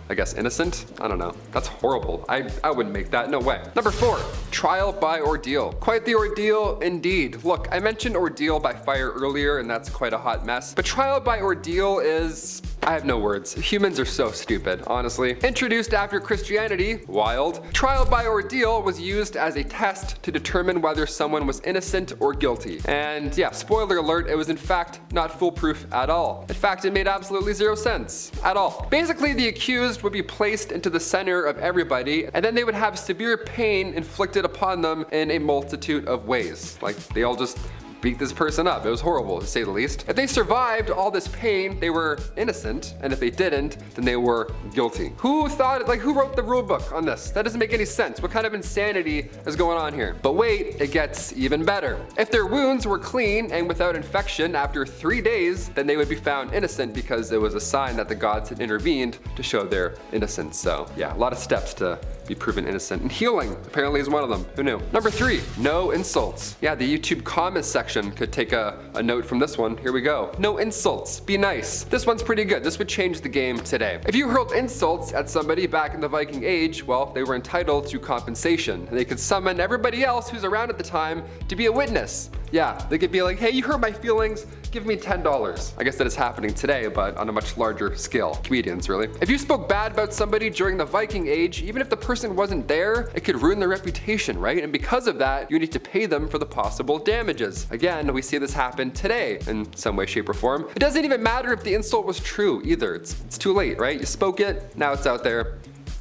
I guess, innocent? I don't know. That's horrible. I wouldn't make that, no way. Number 4, trial by ordeal. Quite the ordeal indeed. Look, I mentioned ordeal by fire earlier and that's quite a hot mess, but trial by ordeal is, I have no words. Humans are so stupid, honestly. Introduced after Christianity, wild. Trial by ordeal was used as a test to determine whether someone was innocent or guilty. And yeah, spoiler alert, it was in fact not foolproof at all. In fact, it made absolutely zero sense at all. Basically, the accused would be placed into the center of everybody, and then they would have severe pain inflicted upon them in a multitude of ways. Like they all just beat this person up. It was horrible, to say the least. If they survived all this pain, they were innocent, and if they didn't, then they were guilty. Who wrote the rule book on this? That doesn't make any sense. What kind of insanity is going on here? But wait, it gets even better. If their wounds were clean and without infection after 3 days, then they would be found innocent because it was a sign that the gods had intervened to show their innocence. So yeah, a lot of steps to be proven innocent. And healing apparently is one of them. Who knew? Number 3, no insults. Yeah, the YouTube comments section could take a note from this one. Here we go. No insults. Be nice. This one's pretty good. This would change the game today. If you hurled insults at somebody back in the Viking Age, well, they were entitled to compensation. They could summon everybody else who's around at the time to be a witness. Yeah, they could be like, hey, you hurt my feelings, give me $10. I guess that is happening today, but on a much larger scale. Comedians, really. If you spoke bad about somebody during the Viking Age, even if the person wasn't there, it could ruin their reputation, right? And because of that, you need to pay them for the possible damages. Again, we see this happen today in some way, shape, or form. It doesn't even matter if the insult was true either. It's too late, right? You spoke it, now it's out there.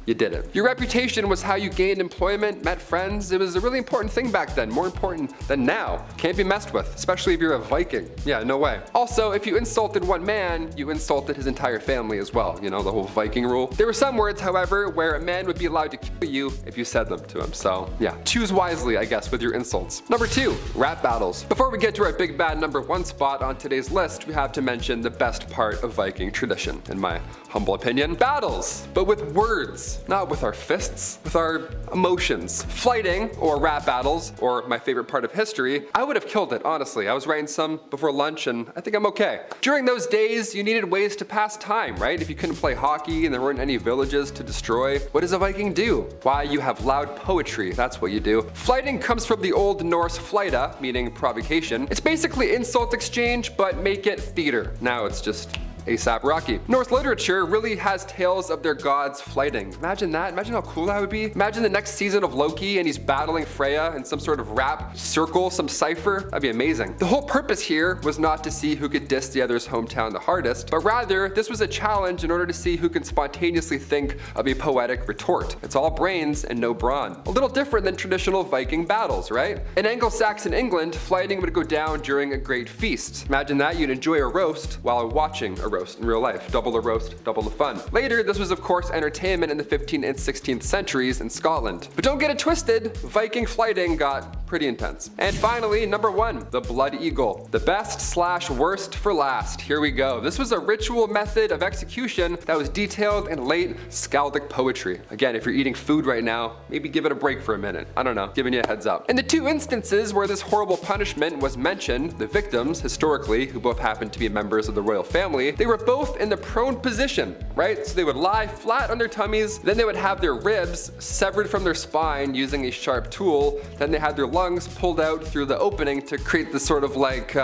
You did it. Your reputation was how you gained employment, met friends. It was a really important thing back then, more important than now. Can't be messed with, especially if you're a Viking. Yeah, no way. Also, if you insulted one man, you insulted his entire family as well. You know, the whole Viking rule. There were some words, however, where a man would be allowed to kill you if you said them to him. So yeah, choose wisely, I guess, with your insults. Number 2, rap battles. Before we get to our big bad number 1 spot on today's list, we have to mention the best part of Viking tradition, in my humble opinion. Battles, but with words. Not with our fists, with our emotions. Fighting, or rap battles, or my favorite part of history, I would have killed it, honestly. I was writing some before lunch and I think I'm okay. During those days, you needed ways to pass time, right? If you couldn't play hockey and there weren't any villages to destroy, what does a Viking do? Why, you have loud poetry, that's what you do. Fighting comes from the Old Norse flyta, meaning provocation. It's basically insult exchange, but make it theater. Now it's just ASAP Rocky. Norse literature really has tales of their gods fighting. Imagine that. Imagine how cool that would be. Imagine the next season of Loki and he's battling Freya in some sort of rap circle, some cipher. That'd be amazing. The whole purpose here was not to see who could diss the other's hometown the hardest, but rather this was a challenge in order to see who can spontaneously think of a poetic retort. It's all brains and no brawn. A little different than traditional Viking battles, right? In Anglo-Saxon England, fighting would go down during a great feast. Imagine that, you'd enjoy a roast while watching a roast in real life. Double the roast, double the fun. Later, this was of course entertainment in the 15th and 16th centuries in Scotland. But don't get it twisted, Viking fighting got pretty intense. And finally, number 1, the blood eagle. The best/worst for last. Here we go. This was a ritual method of execution that was detailed in late skaldic poetry. Again, if you're eating food right now, maybe give it a break for a minute. I don't know, giving you a heads up. In the 2 instances where this horrible punishment was mentioned, the victims, historically, who both happened to be members of the royal family, they were both in the prone position, right? So they would lie flat on their tummies, then they would have their ribs severed from their spine using a sharp tool, then they had their lungs pulled out through the opening to create this sort of like,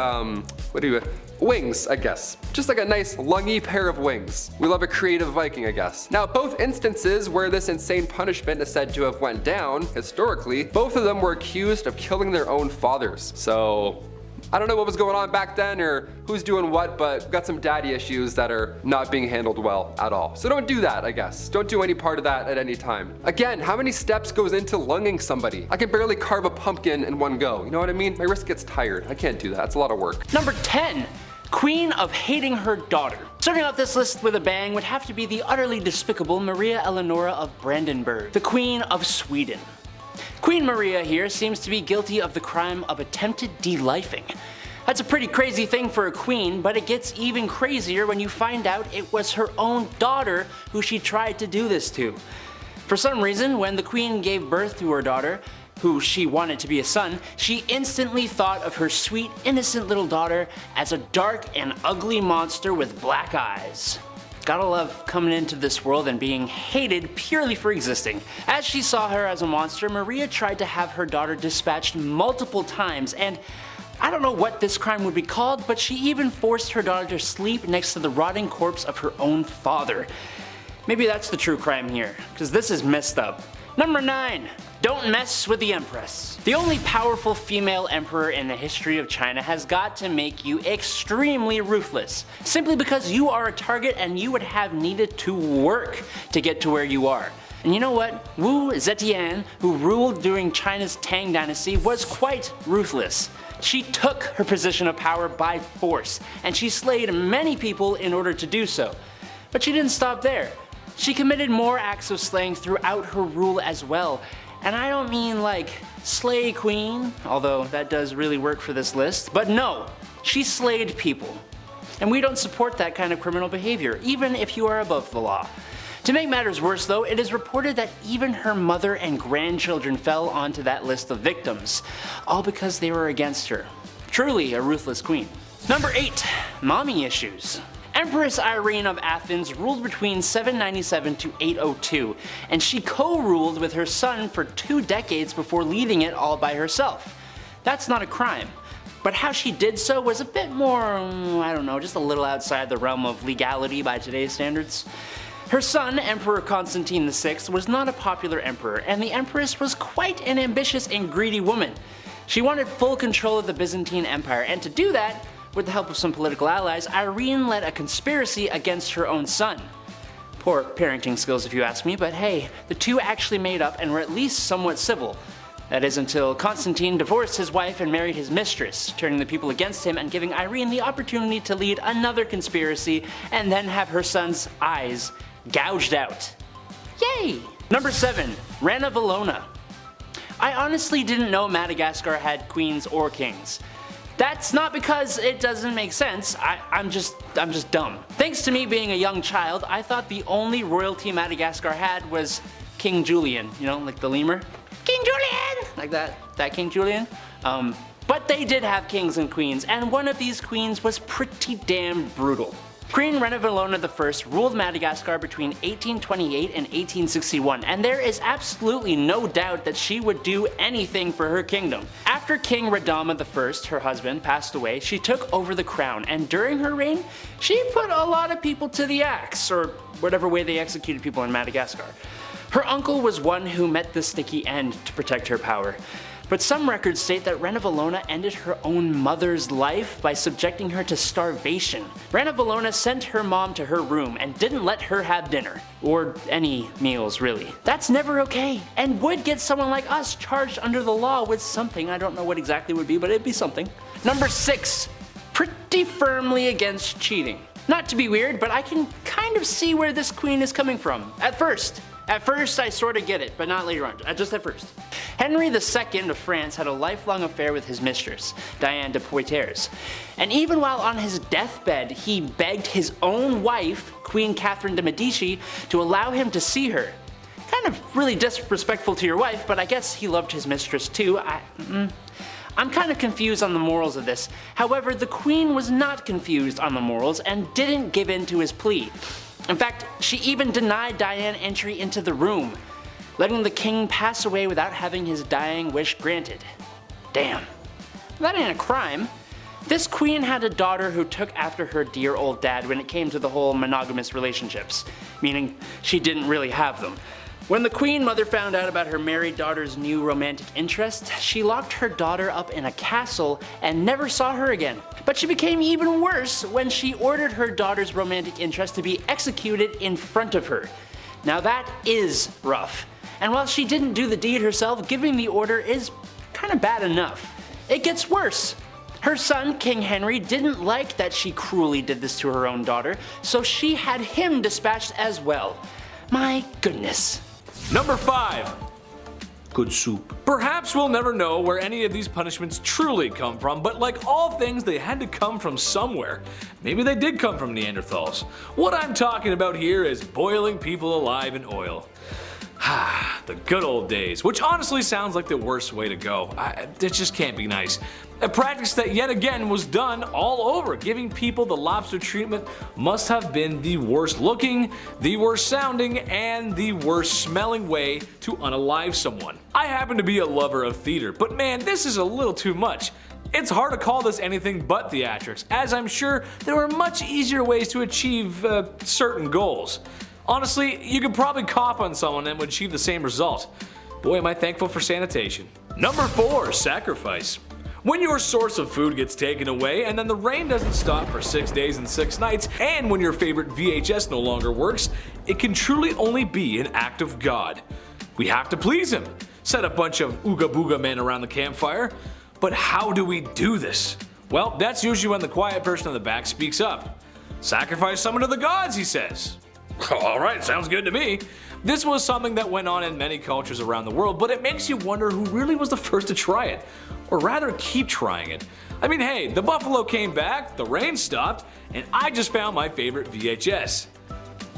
wings, I guess. Just like a nice lungy pair of wings. We love a creative Viking, I guess. Now, both instances where this insane punishment is said to have went down, historically, both of them were accused of killing their own fathers. So I don't know what was going on back then or who's doing what, but we've got some daddy issues that are not being handled well at all. So don't do that, I guess. Don't do any part of that at any time. Again, how many steps goes into lunging somebody? I can barely carve a pumpkin in one go. You know what I mean? My wrist gets tired. I can't do that. It's a lot of work. Number 10. Queen of hating her daughter. Starting off this list with a bang would have to be the utterly despicable Maria Eleonora of Brandenburg, the Queen of Sweden. Queen Maria here seems to be guilty of the crime of attempted delifing. That's a pretty crazy thing for a queen, but it gets even crazier when you find out it was her own daughter who she tried to do this to. For some reason, when the queen gave birth to her daughter, who she wanted to be a son, she instantly thought of her sweet, innocent little daughter as a dark and ugly monster with black eyes. Gotta love coming into this world and being hated purely for existing. As she saw her as a monster, Maria tried to have her daughter dispatched multiple times, and I don't know what this crime would be called, but she even forced her daughter to sleep next to the rotting corpse of her own father. Maybe that's the true crime here, because this is messed up. Number 9. Don't mess with the Empress. The only powerful female emperor in the history of China has got to make you extremely ruthless, simply because you are a target and you would have needed to work to get to where you are. And you know what? Wu Zetian, who ruled during China's Tang Dynasty, was quite ruthless. She took her position of power by force, and she slayed many people in order to do so. But she didn't stop there. She committed more acts of slaying throughout her rule as well. And I don't mean like slay queen, although that does really work for this list, but no, she slayed people. And we don't support that kind of criminal behavior, even if you are above the law. To make matters worse though, it is reported that even her mother and grandchildren fell onto that list of victims, all because they were against her. Truly a ruthless queen. Number 8. Mommy issues. Empress Irene of Athens ruled between 797 to 802, and she co-ruled with her son for 2 decades before leading it all by herself. That's not a crime. But how she did so was a bit more, I don't know, just a little outside the realm of legality by today's standards. Her son, Emperor Constantine VI, was not a popular emperor, and the empress was quite an ambitious and greedy woman. She wanted full control of the Byzantine Empire, and to do that, with the help of some political allies, Irene led a conspiracy against her own son. Poor parenting skills if you ask me, but hey, the two actually made up and were at least somewhat civil. That is until Constantine divorced his wife and married his mistress, turning the people against him and giving Irene the opportunity to lead another conspiracy and then have her son's eyes gouged out. Yay! Number 7. Rana Valona. I honestly didn't know Madagascar had queens or kings. That's not because it doesn't make sense, I'm just dumb. Thanks to me being a young child, I thought the only royalty Madagascar had was King Julian, you know, like the lemur. King Julian! Like that King Julian. But they did have kings and queens, and one of these queens was pretty damn brutal. Queen Rana Valona I ruled Madagascar between 1828 and 1861, and there is absolutely no doubt that she would do anything for her kingdom. After King Radama I, her husband, passed away, she took over the crown, and during her reign, she put a lot of people to the axe, or whatever way they executed people in Madagascar. Her uncle was one who met the sticky end to protect her power. But some records state that Rana Valona ended her own mother's life by subjecting her to starvation. Rana Valona sent her mom to her room and didn't let her have dinner. Or any meals, really. That's never okay, and would get someone like us charged under the law with something. I don't know what exactly it would be, but it'd be something. Number 6. Pretty firmly against cheating. Not to be weird, but I can kind of see where this queen is coming from. At first I sort of get it, but not later on, just at first. Henry II of France had a lifelong affair with his mistress, Diane de Poitiers, and even while on his deathbed, he begged his own wife, Queen Catherine de Medici, to allow him to see her. Kind of really disrespectful to your wife, but I guess he loved his mistress too. I'm kind of confused on the morals of this. However, the queen was not confused on the morals and didn't give in to his plea. In fact, she even denied Diane entry into the room, letting the king pass away without having his dying wish granted. Damn. That ain't a crime. This queen had a daughter who took after her dear old dad when it came to the whole monogamous relationships, meaning she didn't really have them. When the queen mother found out about her married daughter's new romantic interest, she locked her daughter up in a castle and never saw her again. But she became even worse when she ordered her daughter's romantic interest to be executed in front of her. Now that is rough. And while she didn't do the deed herself, giving the order is kind of bad enough. It gets worse. Her son, King Henry, didn't like that she cruelly did this to her own daughter, so she had him dispatched as well. My goodness. Number 5. Good soup. Perhaps we'll never know where any of these punishments truly come from, but like all things, they had to come from somewhere. Maybe they did come from Neanderthals. What I'm talking about here is boiling people alive in oil. The good old days, which honestly sounds like the worst way to go. It just can't be nice. A practice that yet again was done all over. Giving people the lobster treatment must have been the worst looking, the worst sounding, and the worst smelling way to unalive someone. I happen to be a lover of theater, but man, this is a little too much. It's hard to call this anything but theatrics, as I'm sure there are much easier ways to achieve certain goals. Honestly, you could probably cough on someone and would achieve the same result. Boy, am I thankful for sanitation. Number 4, sacrifice. When your source of food gets taken away and then the rain doesn't stop for 6 days and 6 nights, and when your favorite VHS no longer works, it can truly only be an act of God. We have to please him. Set a bunch of ooga booga men around the campfire. But how do we do this? Well, that's usually when the quiet person in the back speaks up. Sacrifice someone to the gods, he says. Alright, sounds good to me. This was something that went on in many cultures around the world, but it makes you wonder who really was the first to try it. Or rather, keep trying it. I mean, hey, the buffalo came back, the rain stopped, and I just found my favorite VHS.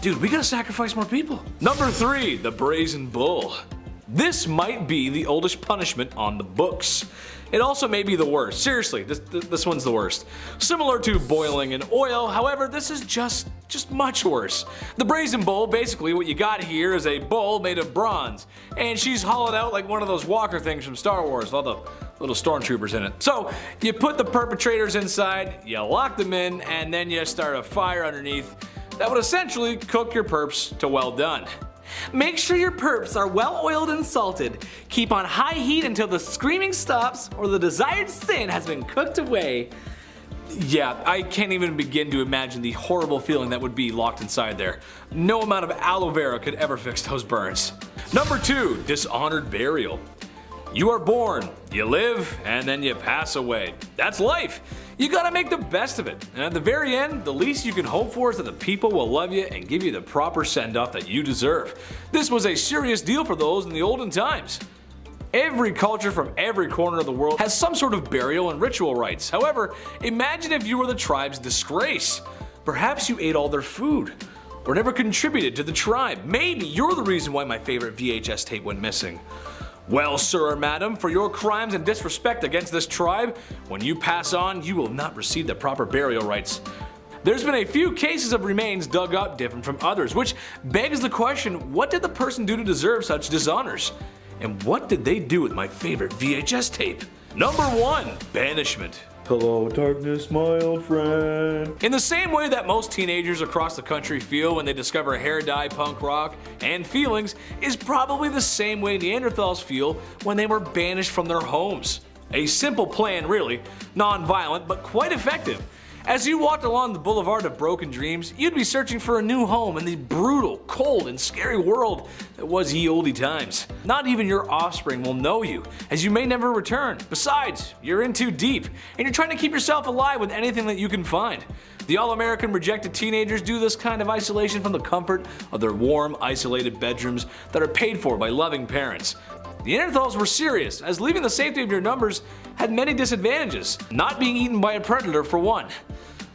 Dude, we gotta sacrifice more people. Number 3, the Brazen Bowl. This might be the oldest punishment on the books. It also may be the worst. Seriously, this one's the worst. Similar to boiling in oil, however, this is just much worse. The Brazen Bowl, basically what you got here is a bowl made of bronze, and she's hollowed out like one of those walker things from Star Wars with all the little stormtroopers in it. So you put the perpetrators inside, you lock them in, and then you start a fire underneath that would essentially cook your perps to well done. Make sure your perps are well oiled and salted. Keep on high heat until the screaming stops or the desired sin has been cooked away. Yeah, I can't even begin to imagine the horrible feeling that would be locked inside there. No amount of aloe vera could ever fix those burns. Number 2, dishonored burial. You are born, you live, and then you pass away. That's life. You gotta make the best of it. And at the very end, the least you can hope for is that the people will love you and give you the proper send-off that you deserve. This was a serious deal for those in the olden times. Every culture from every corner of the world has some sort of burial and ritual rites. However, imagine if you were the tribe's disgrace. Perhaps you ate all their food, or never contributed to the tribe. Maybe you're the reason why my favorite VHS tape went missing. Well, sir or madam, for your crimes and disrespect against this tribe, when you pass on, you will not receive the proper burial rites. There's been a few cases of remains dug up different from others, which begs the question, what did the person do to deserve such dishonors? And what did they do with my favorite VHS tape? Number 1, banishment. Hello, darkness, my old friend. In the same way that most teenagers across the country feel when they discover hair dye, punk rock, and feelings, is probably the same way Neanderthals feel when they were banished from their homes. A simple plan really, non-violent but quite effective. As you walked along the boulevard of broken dreams, you'd be searching for a new home in the brutal, cold, and scary world that was ye olde times. Not even your offspring will know you, as you may never return. Besides, you're in too deep, and you're trying to keep yourself alive with anything that you can find. The all-American rejected teenagers do this kind of isolation from the comfort of their warm, isolated bedrooms that are paid for by loving parents. The Neanderthals were serious, as leaving the safety of your numbers had many disadvantages, not being eaten by a predator for one.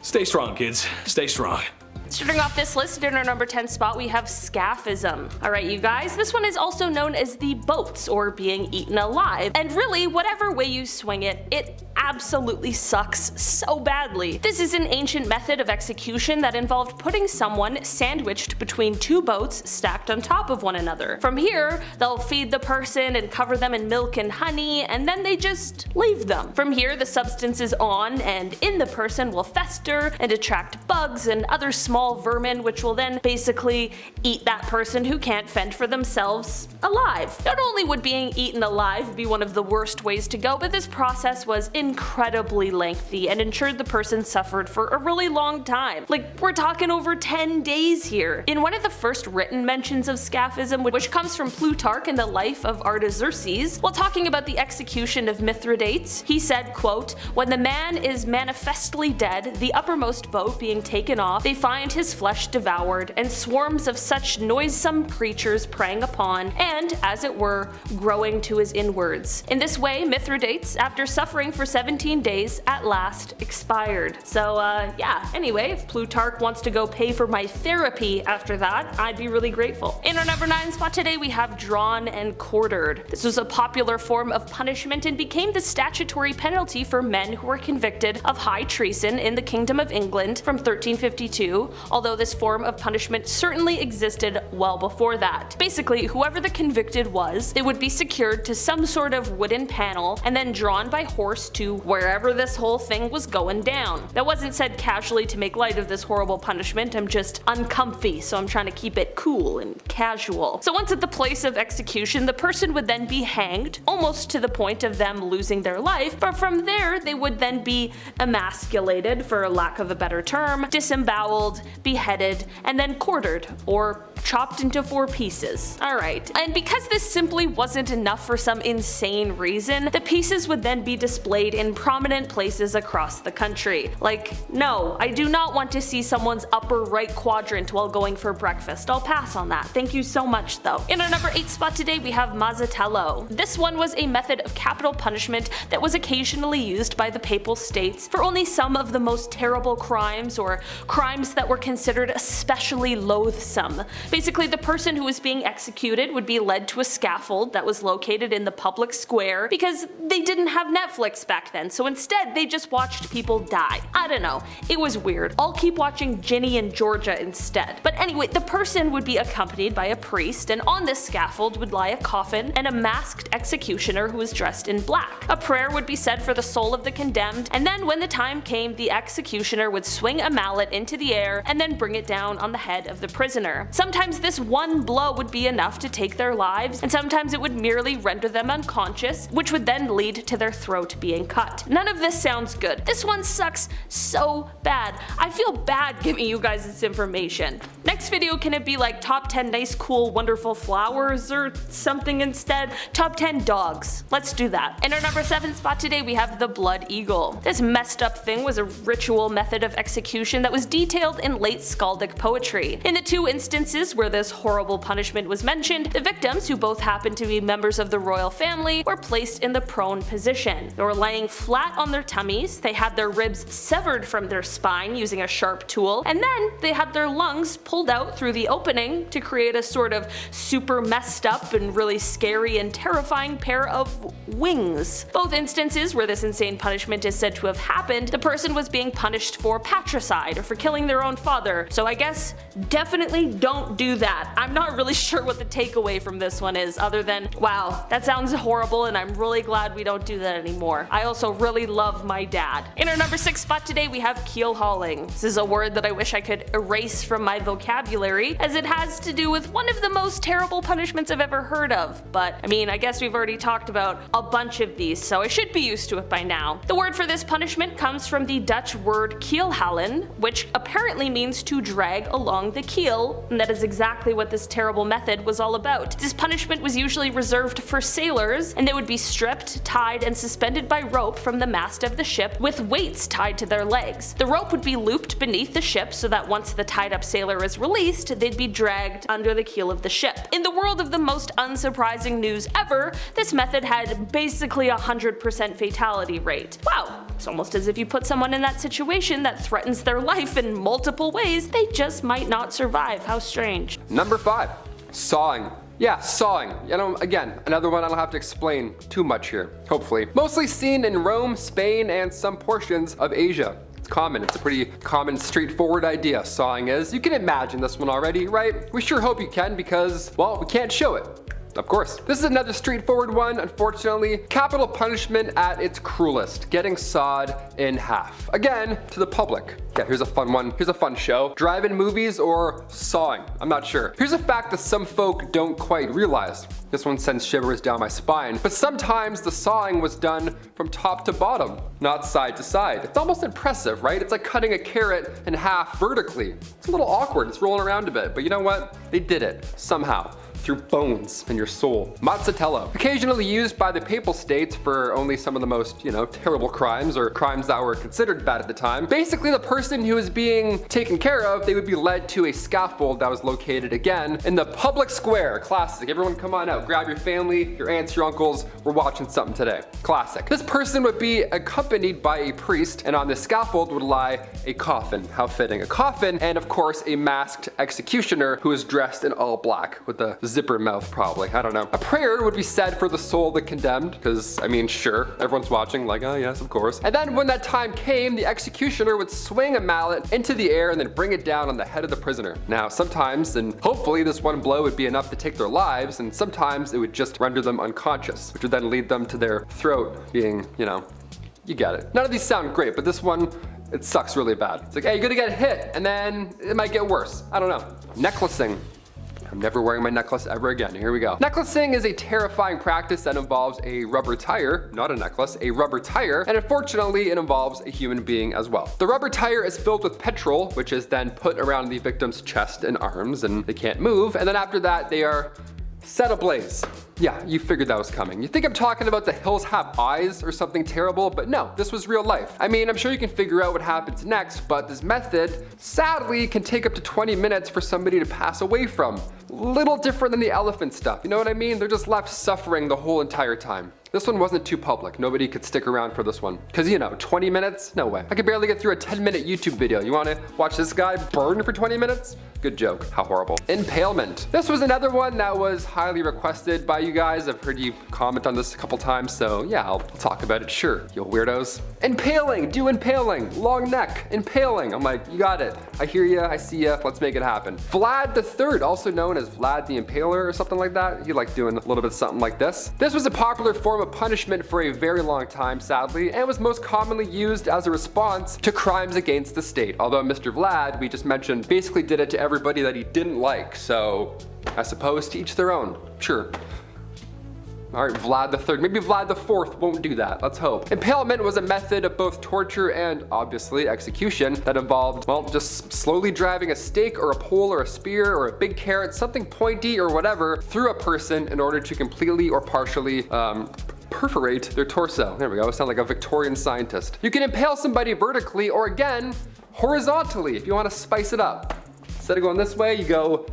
Stay strong, kids. Stay strong. Starting off this list, in our number 10 spot, we have scaphism. Alright, you guys, this one is also known as the boats, or being eaten alive. And really, whatever way you swing it, it absolutely sucks so badly. This is an ancient method of execution that involved putting someone sandwiched between two boats stacked on top of one another. From here, they'll feed the person and cover them in milk and honey, and then they just leave them. From here, the substance is on and in the person will fester and attract bugs and other small vermin, which will then basically eat that person who can't fend for themselves alive. Not only would being eaten alive be one of the worst ways to go, but this process was incredibly lengthy and ensured the person suffered for a really long time. Like, we're talking over 10 days here. In one of the first written mentions of scaphism, which comes from Plutarch in the life of Artaxerxes, while talking about the execution of Mithridates, he said, quote, "When the man is manifestly dead, the uppermost boat being taken off, they find his flesh devoured, and swarms of such noisome creatures preying upon, and, as it were, growing to his inwards. In this way, Mithridates, after suffering for 17 days, at last expired." So, yeah, anyway, if Plutarch wants to go pay for my therapy after that, I'd be really grateful. In our number 9 spot today, we have drawn and quartered. This was a popular form of punishment and became the statutory penalty for men who were convicted of high treason in the Kingdom of England from 1352, although this form of punishment certainly existed well before that. Basically, whoever the convicted was, they would be secured to some sort of wooden panel and then drawn by horse to wherever this whole thing was going down. That wasn't said casually to make light of this horrible punishment, I'm just uncomfy, so I'm trying to keep it cool and casual. So once at the place of execution, the person would then be hanged, almost to the point of them losing their life, but from there they would then be emasculated, for lack of a better term, disemboweled, beheaded, and then quartered, or chopped into 4 pieces. Alright. And because this simply wasn't enough for some insane reason, the pieces would then be displayed in prominent places across the country. Like, no, I do not want to see someone's upper right quadrant while going for breakfast. I'll pass on that. Thank you so much though. In our number 8 spot today we have Mazzatello. This one was a method of capital punishment that was occasionally used by the Papal States for only some of the most terrible crimes or crimes that were considered especially loathsome. Basically, the person who was being executed would be led to a scaffold that was located in the public square because they didn't have Netflix back then, so instead they just watched people die. I don't know, it was weird. I'll keep watching Ginny and Georgia instead. But anyway, the person would be accompanied by a priest, and on this scaffold would lie a coffin and a masked executioner who was dressed in black. A prayer would be said for the soul of the condemned, and then when the time came, the executioner would swing a mallet into the air and then bring it down on the head of the prisoner. Sometimes this one blow would be enough to take their lives, and sometimes it would merely render them unconscious, which would then lead to their throat being cut. None of this sounds good. This one sucks so bad. I feel bad giving you guys this information. Next video, can it be like top 10 nice, cool, wonderful flowers or something instead? Top 10 dogs. Let's do that. In our number 7 spot today we have the Blood Eagle. This messed up thing was a ritual method of execution that was detailed in late skaldic poetry. In the 2 instances where this horrible punishment was mentioned, the victims, who both happened to be members of the royal family, were placed in the prone position. They were laying flat on their tummies, they had their ribs severed from their spine using a sharp tool, and then they had their lungs pulled out through the opening to create a sort of super messed up and really scary and terrifying pair of wings. Both instances where this insane punishment is said to have happened, the person was being punished for patricide or for killing their own father, so I guess definitely don't do that. I'm not really sure what the takeaway from this one is other than, wow, that sounds horrible and I'm really glad we don't do that anymore. I also really love my dad. In our number 6 spot today we have keel hauling. This is a word that I wish I could erase from my vocabulary as it has to do with one of the most terrible punishments I've ever heard of, but I mean, I guess we've already talked about a bunch of these, so I should be used to it by now. The word for this punishment comes from the Dutch word keelhalen, which apparently means to drag along the keel, and that is exactly what this terrible method was all about. This punishment was usually reserved for sailors, and they would be stripped, tied, and suspended by rope from the mast of the ship with weights tied to their legs. The rope would be looped beneath the ship so that once the tied up sailor is released, they'd be dragged under the keel of the ship. In the world of the most unsurprising news ever, this method had basically a 100% fatality rate. Wow, it's almost as if you put someone in that situation that threatens their life in multiple ways, they just might not survive. How strange. Number 5, sawing. Yeah, sawing. You know, again, another one I don't have to explain too much here, hopefully. Mostly seen in Rome, Spain, and some portions of Asia. It's common. It's a pretty common, straightforward idea, sawing is. You can imagine this one already, right? We sure hope you can because, well, we can't show it. Of course. This is another straightforward one, unfortunately. Capital punishment at its cruelest, getting sawed in half. Again, to the public. Yeah, here's a fun one. Here's a fun show. Drive-in movies or sawing? I'm not sure. Here's a fact that some folk don't quite realize. This one sends shivers down my spine. But sometimes the sawing was done from top to bottom, not side to side. It's almost impressive, right? It's like cutting a carrot in half vertically. It's a little awkward. It's rolling around a bit, but you know what? They did it somehow. Through bones and your soul. Mazzatello. Occasionally used by the Papal States for only some of the most, terrible crimes or crimes that were considered bad at the time. Basically, the person who was being taken care of, they would be led to a scaffold that was located again in the public square. Classic. Everyone come on out. Grab your family, your aunts, your uncles. We're watching something today. Classic. This person would be accompanied by a priest, and on the scaffold would lie a coffin. How fitting. A coffin, and of course, a masked executioner who is dressed in all black with a zipper mouth, probably. I don't know. A prayer would be said for the soul of the condemned, because, I mean, sure, everyone's watching, like, oh yes, of course. And then when that time came, the executioner would swing a mallet into the air and then bring it down on the head of the prisoner. Now, sometimes, and hopefully this one blow would be enough to take their lives, and sometimes it would just render them unconscious, which would then lead them to their throat being, you get it. None of these sound great, but this one, it sucks really bad. It's like, hey, you're gonna get hit, and then it might get worse. I don't know. Necklacing. I'm never wearing my necklace ever again. Here we go. Necklacing is a terrifying practice that involves a rubber tire, not a necklace, a rubber tire, and unfortunately it involves a human being as well. The rubber tire is filled with petrol, which is then put around the victim's chest and arms, and they can't move, and then after that they are set ablaze. Yeah, you figured that was coming. You think I'm talking about The Hills Have Eyes or something terrible, but no, this was real life. I mean, I'm sure you can figure out what happens next, but this method, sadly, can take up to 20 minutes for somebody to pass away from. Little different than the elephant stuff, you know what I mean? They're just left suffering the whole entire time. This one wasn't too public. Nobody could stick around for this one. Cause you know, 20 minutes? No way. I could barely get through a 10-minute YouTube video. You wanna watch this guy burn for 20 minutes? Good joke, how horrible. Impalement. This was another one that was highly requested by you guys. I've heard you comment on this a couple times, so yeah, I'll talk about it, sure, you weirdos. Impaling, do impaling, long neck, impaling. I'm like, you got it. I hear ya, I see ya, let's make it happen. Vlad III, also known as Vlad the Impaler or something like that. He liked doing a little bit something like this. This was a popular form of punishment for a very long time, sadly, and was most commonly used as a response to crimes against the state. Although Mr. Vlad, we just mentioned, basically did it to everybody that he didn't like, so I suppose to each their own, sure. All right, Vlad III. Maybe Vlad IV won't do that. Let's hope. Impalement was a method of both torture and, obviously, execution that involved, well, just slowly driving a stake or a pole or a spear or a big carrot, something pointy or whatever, through a person in order to completely or partially, perforate their torso. There we go. I sound like a Victorian scientist. You can impale somebody vertically or, again, horizontally if you want to spice it up. Instead of going this way, you go,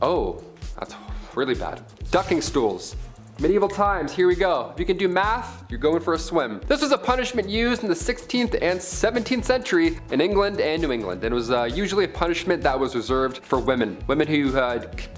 oh, that's really bad. Ducking stools. Medieval times, here we go. If you can do math, you're going for a swim. This was a punishment used in the 16th and 17th century in England and New England. And it was usually a punishment that was reserved for women. Women who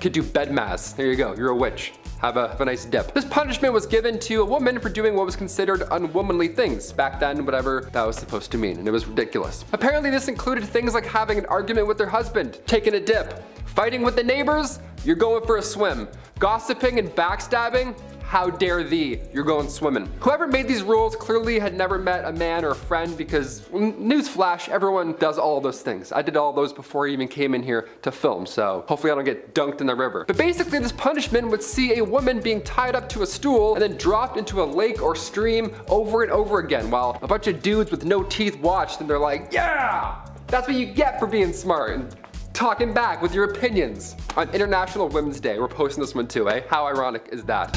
could do bed maths. There you go, you're a witch. Have a nice dip. This punishment was given to a woman for doing what was considered unwomanly things. Back then, whatever that was supposed to mean, and it was ridiculous. Apparently this included things like having an argument with their husband, taking a dip, fighting with the neighbors, you're going for a swim, gossiping and backstabbing, how dare thee, you're going swimming. Whoever made these rules clearly had never met a man or a friend because, newsflash, everyone does all of those things. I did all those before I even came in here to film, so hopefully I don't get dunked in the river. But basically this punishment would see a woman being tied up to a stool and then dropped into a lake or stream over and over again while a bunch of dudes with no teeth watched and they're like, yeah, that's what you get for being smart and talking back with your opinions. On International Women's Day, we're posting this one too, eh? How ironic is that?